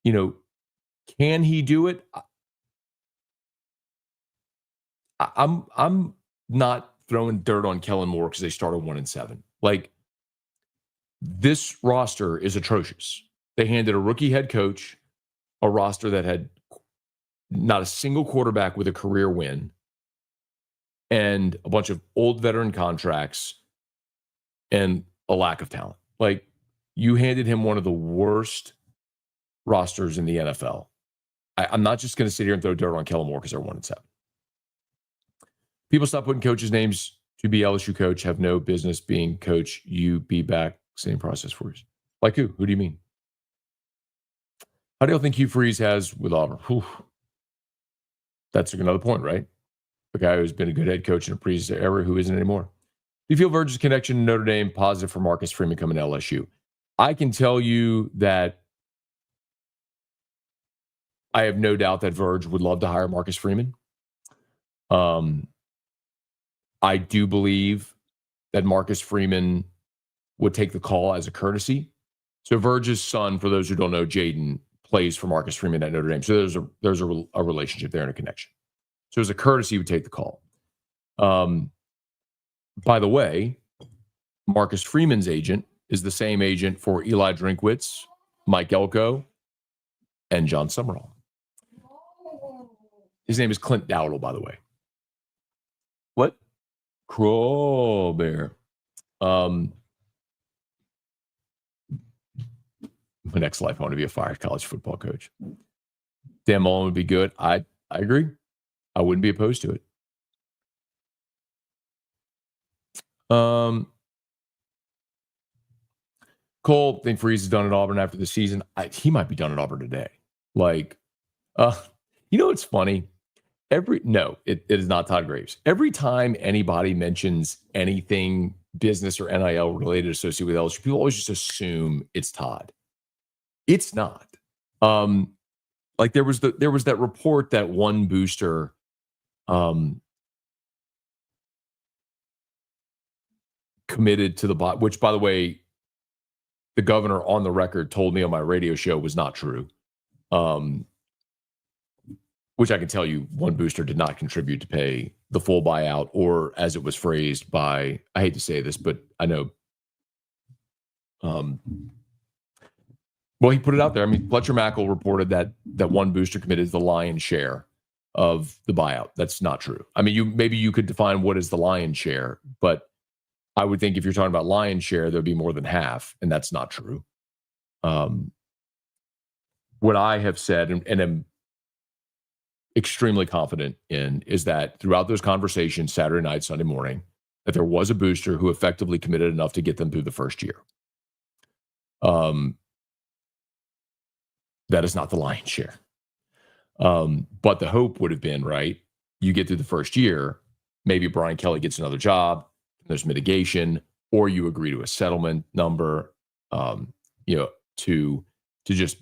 you know, can he do it? I'm not throwing dirt on Kellen Moore because they started 1-7. Like, this roster is atrocious. They handed a rookie head coach a roster that had not a single quarterback with a career win and a bunch of old veteran contracts and a lack of talent. Like, you handed him one of the worst rosters in the NFL. I'm not just going to sit here and throw dirt on Kellen Moore because they're 1-7. People stop putting coaches' names to be LSU coach, have no business being coach. You be back. Same process for you. Like who? Who do you mean? How do you think Hugh Freeze has with Auburn? Whew. That's another point, right? The guy who's been a good head coach in a previous era who isn't anymore. Do you feel Verge's connection to Notre Dame positive for Marcus Freeman coming to LSU? I can tell you that I have no doubt that Verge would love to hire Marcus Freeman. I do believe that Marcus Freeman would take the call as a courtesy. So Verge's son, for those who don't know, Jaden, plays for Marcus Freeman at Notre Dame. So there's a relationship there and a connection. So as a courtesy, he would take the call. By the way, Marcus Freeman's agent is the same agent for Eli Drinkwitz, Mike Elko, and John Summerall. His name is Clint Dowdle, by the way. What? Crawl Bear. My next life, I want to be a fired college football coach. Dan Mullen would be good. I agree. I wouldn't be opposed to it. Cole, think Freeze is done at Auburn after the season. He might be done at Auburn today. Like, you know, it's funny. It is not Todd Graves. Every time anybody mentions anything business or NIL related associated with LSU, people always just assume it's Todd. It's not. Like there was that report that one booster committed to the bot, which, by the way, the governor on the record told me on my radio show was not true. Which I can tell you, one booster did not contribute to pay the full buyout, or as it was phrased by, I hate to say this, but I know, well, he put it out there. I mean, Fletcher Mackel reported that one booster committed the lion's share of the buyout. That's not true. I mean, maybe you could define what is the lion's share, but I would think if you're talking about lion's share, there'd be more than half, and that's not true. What I have said and am extremely confident in is that throughout those conversations, Saturday night, Sunday morning, that there was a booster who effectively committed enough to get them through the first year. That is not the lion's share. But the hope would have been, right, you get through the first year, maybe Brian Kelly gets another job, there's mitigation, or you agree to a settlement number, to just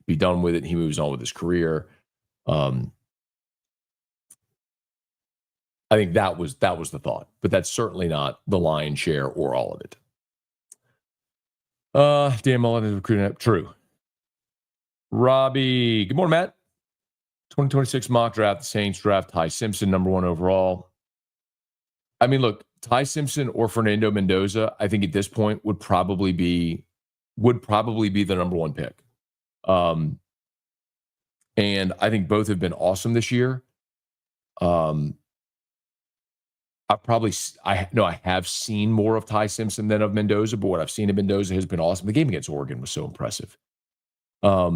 be done with it. And he moves on with his career. I think that was the thought, but that's certainly not the lion's share or all of it. Dan Mullen is recruiting. True. Robbie, good morning, Matt. 2026 mock draft, the Saints draft Ty Simpson, number 1 overall. I mean, look, Ty Simpson or Fernando Mendoza, I think at this point would probably be the number 1 pick. And I think both have been awesome this year. I have seen more of Ty Simpson than of Mendoza, but what I've seen of Mendoza has been awesome. The game against Oregon was so impressive. There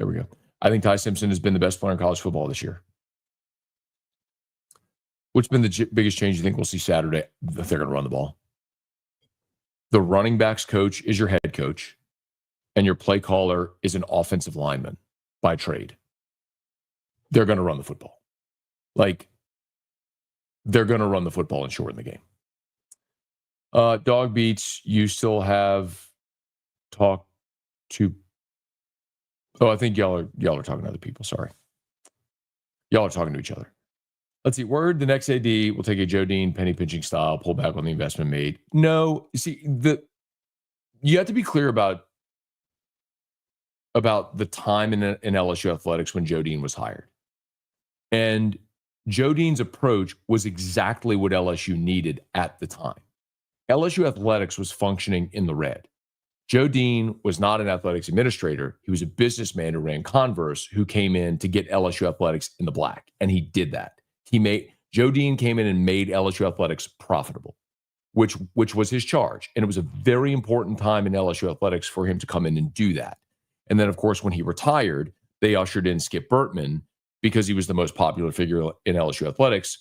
we go. I think Ty Simpson has been the best player in college football this year. What's been the biggest change you think we'll see Saturday if they're going to run the ball? The running backs coach is your head coach, and your play caller is an offensive lineman by trade. They're going to run the football. Like, they're going to run the football and shorten the game. Dog Beats, you still have talked to... Oh, I think y'all are talking to other people. Sorry. Y'all are talking to each other. Let's see. Word, the next AD will take a Joe Dean penny pinching style, pull back on the investment made. No, see, you have to be clear about the time in LSU athletics when Joe Dean was hired. And Joe Dean's approach was exactly what LSU needed at the time. LSU athletics was functioning in the red. Joe Dean was not an athletics administrator. He was a businessman who ran Converse, who came in to get LSU athletics in the black. And he did that. Joe Dean came in and made LSU athletics profitable, which was his charge. And it was a very important time in LSU athletics for him to come in and do that. And then, of course, when he retired, they ushered in Skip Bertman because he was the most popular figure in LSU athletics.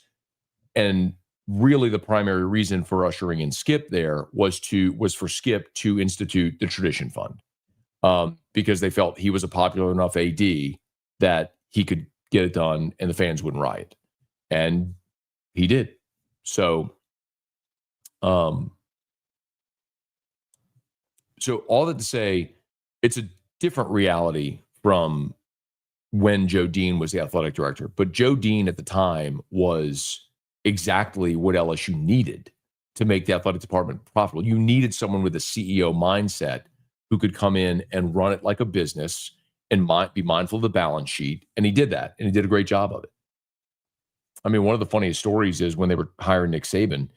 And really the primary reason for ushering in Skip there was for Skip to institute the Tradition Fund, because they felt he was a popular enough AD that he could get it done and the fans wouldn't riot. And he did. So all that to say, it's a different reality from when Joe Dean was the athletic director. But Joe Dean at the time was exactly what LSU needed to make the athletic department profitable. You needed someone with a CEO mindset who could come in and run it like a business and be mindful of the balance sheet. And he did that, and he did a great job of it. I mean, one of the funniest stories is when they were hiring Nick Saban, I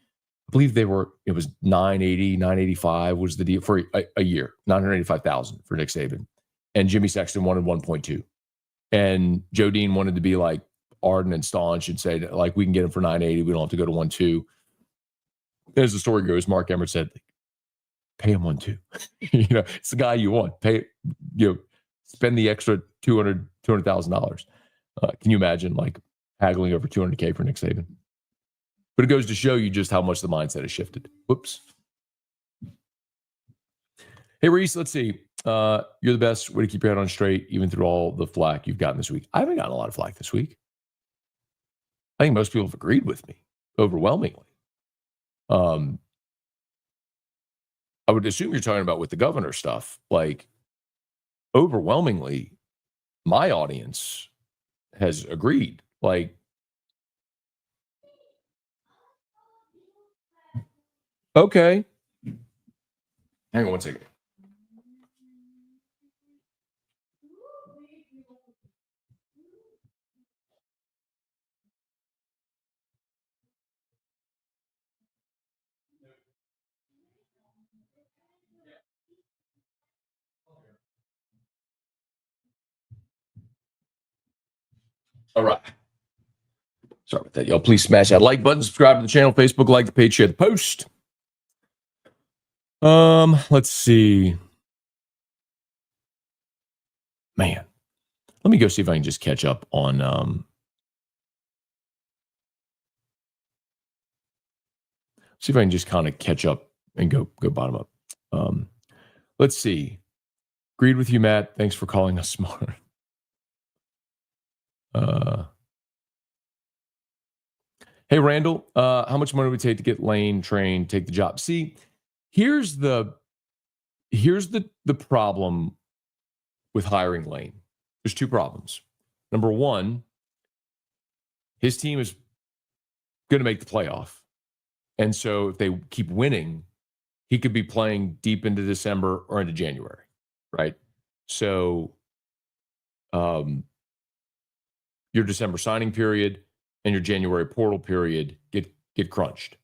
believe it was $985 was the deal for a year, $985,000 for Nick Saban. And Jimmy Sexton wanted 1.2. And Joe Dean wanted to be like ardent and staunch and say, like, we can get him for 980. We don't have to go to 1.2. As the story goes, Mark Emmert said, pay him 1.2. It's the guy you want. Pay, spend the extra $200,000. Can you imagine, like, haggling over $200K for Nick Saban? But it goes to show you just how much the mindset has shifted. Whoops. Hey, Reese, let's see. You're the best. Way to keep your head on straight, even through all the flack you've gotten this week. I haven't gotten a lot of flack this week. I think most people have agreed with me overwhelmingly. I would assume you're talking about with the governor stuff. Like, overwhelmingly, my audience has agreed. Like, okay. Hang on one second. All right. Sorry about that, y'all. Please smash that like button, subscribe to the channel, Facebook, like the page, share the post. Let's see. Man, let me go see if I can just catch up on see if I can just kind of catch up and go bottom up. Let's see. Agreed with you, Matt. Thanks for calling us smart. Hey, Randall, how much money would it take to get Lane trained, take the job? See, here's the problem with hiring Lane. There's two problems. Number one, his team is going to make the playoff. And so if they keep winning, he could be playing deep into December or into January, right? So your December signing period and your January portal period get crunched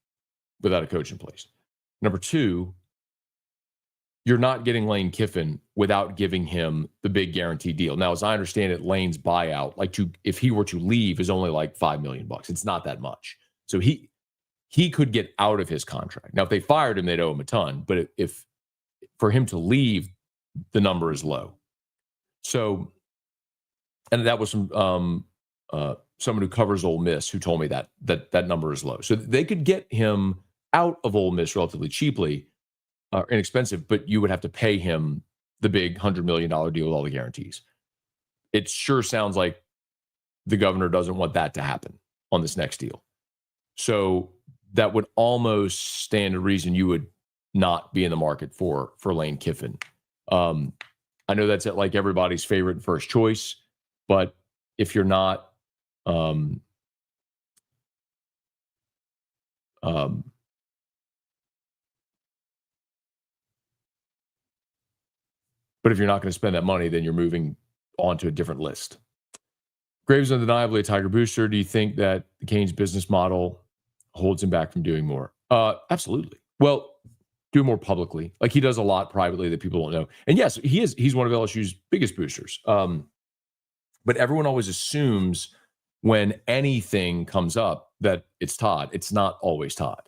without a coach in place. Number two, you're not getting Lane Kiffin without giving him the big guarantee deal. Now, as I understand it, Lane's buyout, if he were to leave, is only like $5 million. It's not that much. So he could get out of his contract. Now, if they fired him, they'd owe him a ton. But if for him to leave, the number is low. So, and that was from someone who covers Ole Miss who told me that number is low. So they could get him out of Ole Miss relatively cheaply, inexpensive, but you would have to pay him the big $100 million deal with all the guarantees. It sure sounds like the governor doesn't want that to happen on this next deal. So that would almost stand to reason you would not be in the market for Lane Kiffin. I know that's like everybody's favorite first choice, but if you're not, but if you're not going to spend that money, then you're moving on to a different list. Graves undeniably a Tiger booster. Do you think that the Canes business model holds him back from doing more? Absolutely. Well, do more publicly. Like he does a lot privately that people don't know. And yes, he's one of LSU's biggest boosters. But everyone always assumes when anything comes up that it's Todd. It's not always Todd.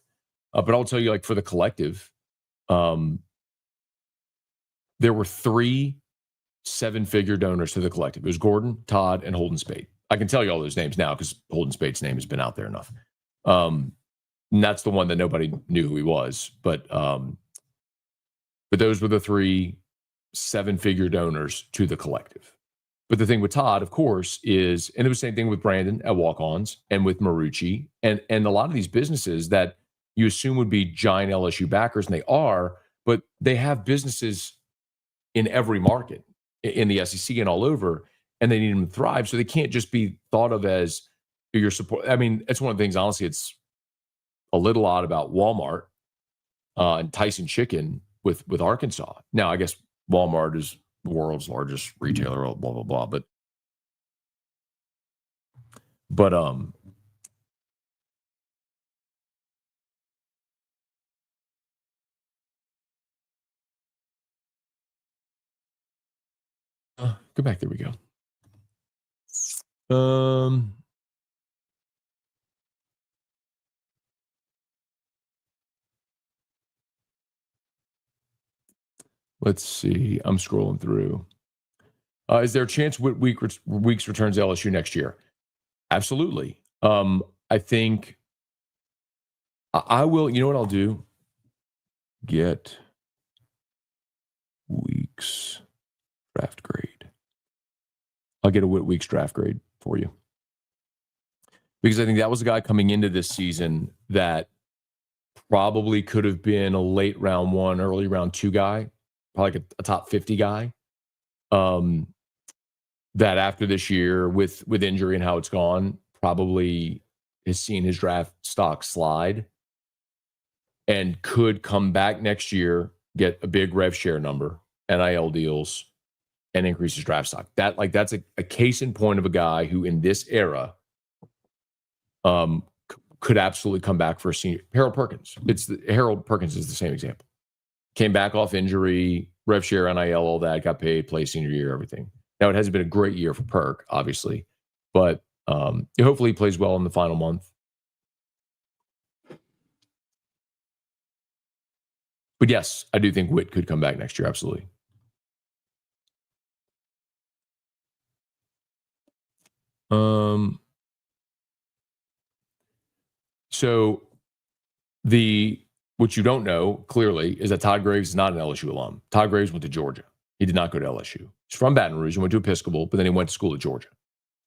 But I'll tell you, like for the collective, there were 3 7-figure donors to the collective. It was Gordon, Todd, and Holden Spade. I can tell you all those names now because Holden Spade's name has been out there enough. And that's the one that nobody knew who he was. But those were the 3 7-figure donors to the collective. But the thing with Todd, of course, is, and it was the same thing with Brandon at Walk-Ons and with Marucci and a lot of these businesses that you assume would be giant LSU backers, and they are, but they have businesses in every market in the SEC and all over, and they need them to thrive. So they can't just be thought of as your support. I mean, it's one of the things, honestly, it's a little odd about Walmart and Tyson Chicken with Arkansas. Now, I guess Walmart is the world's largest retailer, blah, blah, blah. But go back. There we go. Let's see. I'm scrolling through. Is there a chance Weeks returns to LSU next year? Absolutely. I think I will. You know what I'll do? Get Weeks draft grade. I'll get a Weeks draft grade for you. Because I think that was a guy coming into this season that probably could have been a late round 1, early round 2 guy, probably like a top 50 guy. That after this year with injury and how it's gone, probably has seen his draft stock slide and could come back next year, get a big rev share number, NIL deals, and increase his draft stock. That's a case in point of a guy who in this era could absolutely come back for a senior. Harold Perkins. Harold Perkins is the same example. Came back off injury, rev share, NIL, all that, got paid, play senior year, everything. Now, it hasn't been a great year for Perk, obviously, but hopefully he plays well in the final month. But yes, I do think Witt could come back next year, absolutely. So what you don't know clearly is that Todd Graves is not an LSU alum. Todd Graves went to Georgia. He did not go to LSU. He's from Baton Rouge. He went to Episcopal, but then he went to school at Georgia.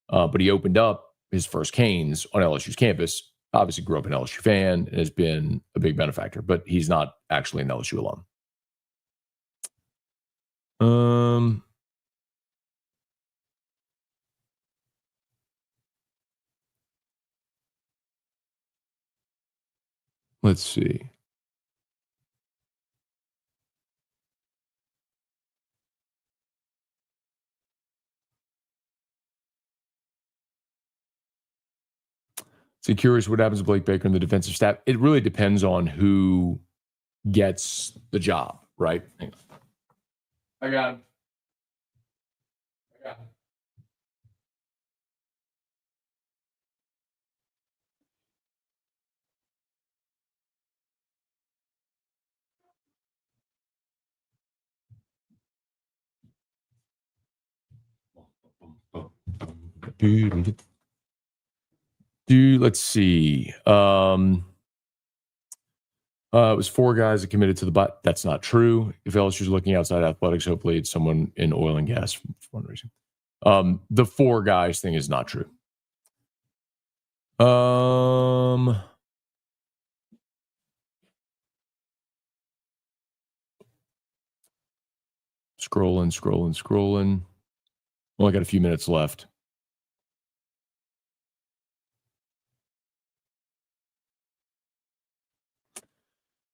But he opened up his first Canes on LSU's campus. Obviously grew up an LSU fan and has been a big benefactor, but he's not actually an LSU alum. Let's see. So curious what happens to Blake Baker and the defensive staff. It really depends on who gets the job, right? Hang on. I got him. Dude, let's see. It was 4 guys that committed to the butt. That's not true. If LSU's looking outside athletics, hopefully it's someone in oil and gas for one reason. The 4 guys thing is not true. Scrolling. Well, I got a few minutes left.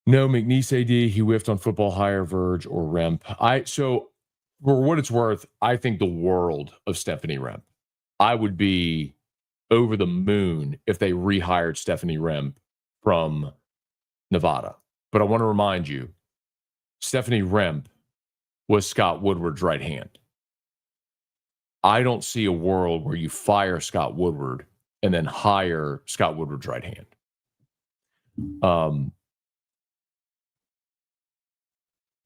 No, McNeese AD, he whiffed on football hire, Verge, or Remp. So for what it's worth, I think the world of Stephanie Remp. I would be over the moon if they rehired Stephanie Remp from Nevada. But I want to remind you, Stephanie Remp was Scott Woodward's right hand. I don't see a world where you fire Scott Woodward and then hire Scott Woodward's right hand.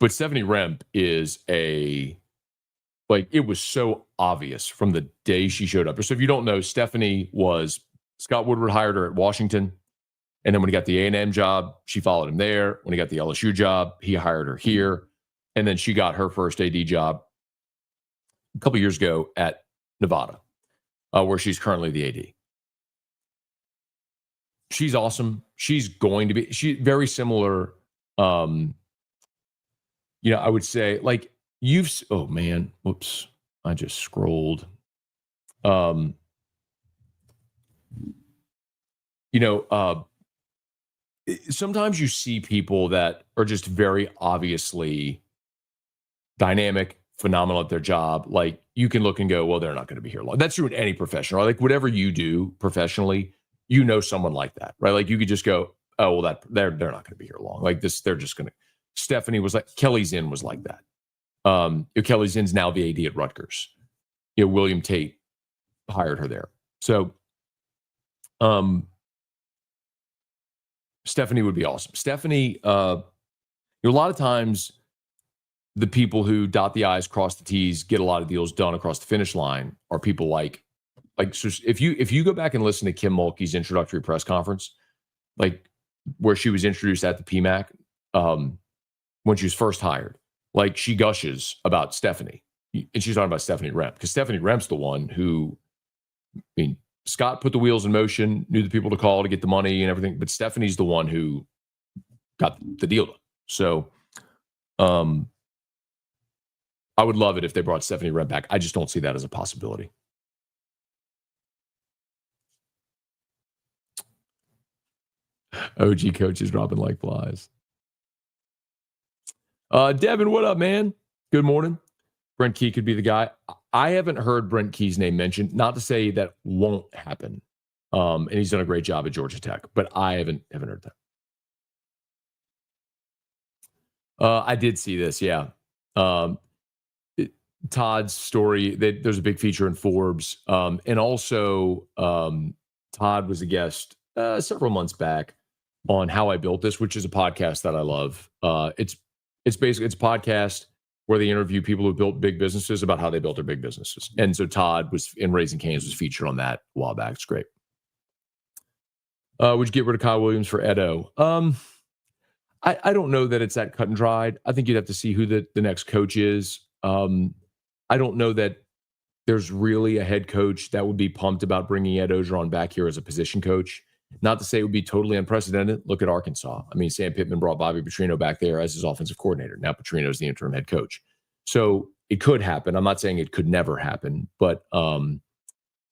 But Stephanie Remp is it was so obvious from the day she showed up. So if you don't know, Stephanie was, Scott Woodward hired her at Washington. And then when he got the A&M job, she followed him there. When he got the LSU job, he hired her here. And then she got her first AD job a couple years ago at Nevada, where she's currently the AD. She's awesome. She's going to be, very similar. I would say oh man, whoops. I just scrolled. Sometimes you see people that are just very obviously dynamic, phenomenal at their job. Like you can look and go, well, they're not going to be here long. That's true in any profession, right? Like whatever you do professionally, someone like that, right? Like you could just go, oh, well, they're not going to be here long. Like this, they're just going to. Stephanie was like, Kelly Zinn was like that. Kelly Zinn's now the AD at Rutgers. William Tate hired her there. So, Stephanie would be awesome. Stephanie, a lot of times the people who dot the I's, cross the T's, get a lot of deals done across the finish line are people like so if you go back and listen to Kim Mulkey's introductory press conference, like where she was introduced at the PMAC, when she was first hired, like she gushes about Stephanie, and she's talking about Stephanie Remp because Stephanie Remp's the one who, Scott put the wheels in motion, knew the people to call to get the money and everything, but Stephanie's the one who got the deal done. So, I would love it if they brought Stephanie Remp back. I just don't see that as a possibility. OG coaches dropping like flies. Devin, what up, man? Good morning. Brent Key could be the guy. I haven't heard Brent Key's name mentioned. Not to say that won't happen. And he's done a great job at Georgia Tech, but I haven't heard that. I did see this, yeah. Todd's story. There's a big feature in Forbes, and also Todd was a guest several months back on How I Built This, which is a podcast that I love. It's basically a podcast where they interview people who built big businesses about how they built their big businesses. And so Todd was in Raising Cane's was featured on that a while back. It's great. Would you get rid of Kyle Williams for Edo? I don't know that it's that cut and dried. I think you'd have to see who the next coach is. I don't know that there's really a head coach that would be pumped about bringing Ed Ogeron back here as a position coach. Not to say it would be totally unprecedented. Look at Arkansas. I mean, Sam Pittman brought Bobby Petrino back there as his offensive coordinator. Now Petrino is the interim head coach. So it could happen. I'm not saying it could never happen, but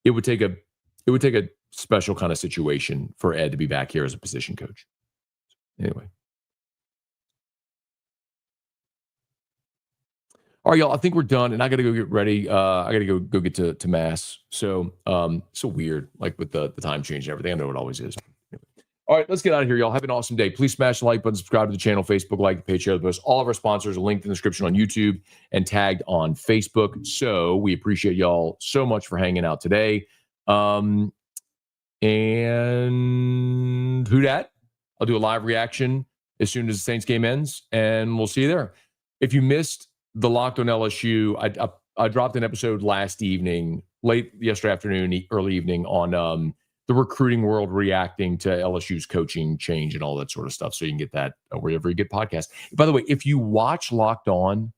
it would take a special kind of situation for Ed to be back here as a position coach. Anyway. All right, y'all, I think we're done, and I got to go get ready. I got to go get to Mass. So so weird, like with the time change and everything. I know it always is. All right, let's get out of here, y'all. Have an awesome day. Please smash the like button, subscribe to the channel, Facebook, like the page, share the post. All of our sponsors are linked in the description on YouTube and tagged on Facebook. So we appreciate y'all so much for hanging out today. And who dat? I'll do a live reaction as soon as the Saints game ends, and we'll see you there. If you missed the Locked on LSU, I dropped an episode last evening, late yesterday afternoon, early evening, on the recruiting world reacting to LSU's coaching change and all that sort of stuff. So you can get that wherever you get podcasts. By the way, if you watch Locked On,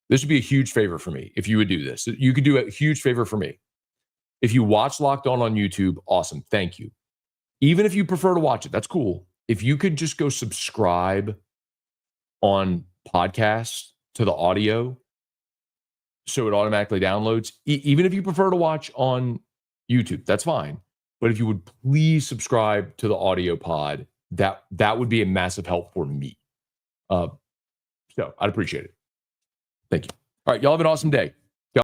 this would be a huge favor for me if you would do this. You could do a huge favor for me. If you watch Locked On YouTube, awesome. Thank you. Even if you prefer to watch it, that's cool. If you could just go subscribe on podcasts to the audio so it automatically downloads, even if you prefer to watch on YouTube, that's fine. But if you would please subscribe to the audio pod, that would be a massive help for me. So I'd appreciate it. Thank you. All right, y'all have an awesome day.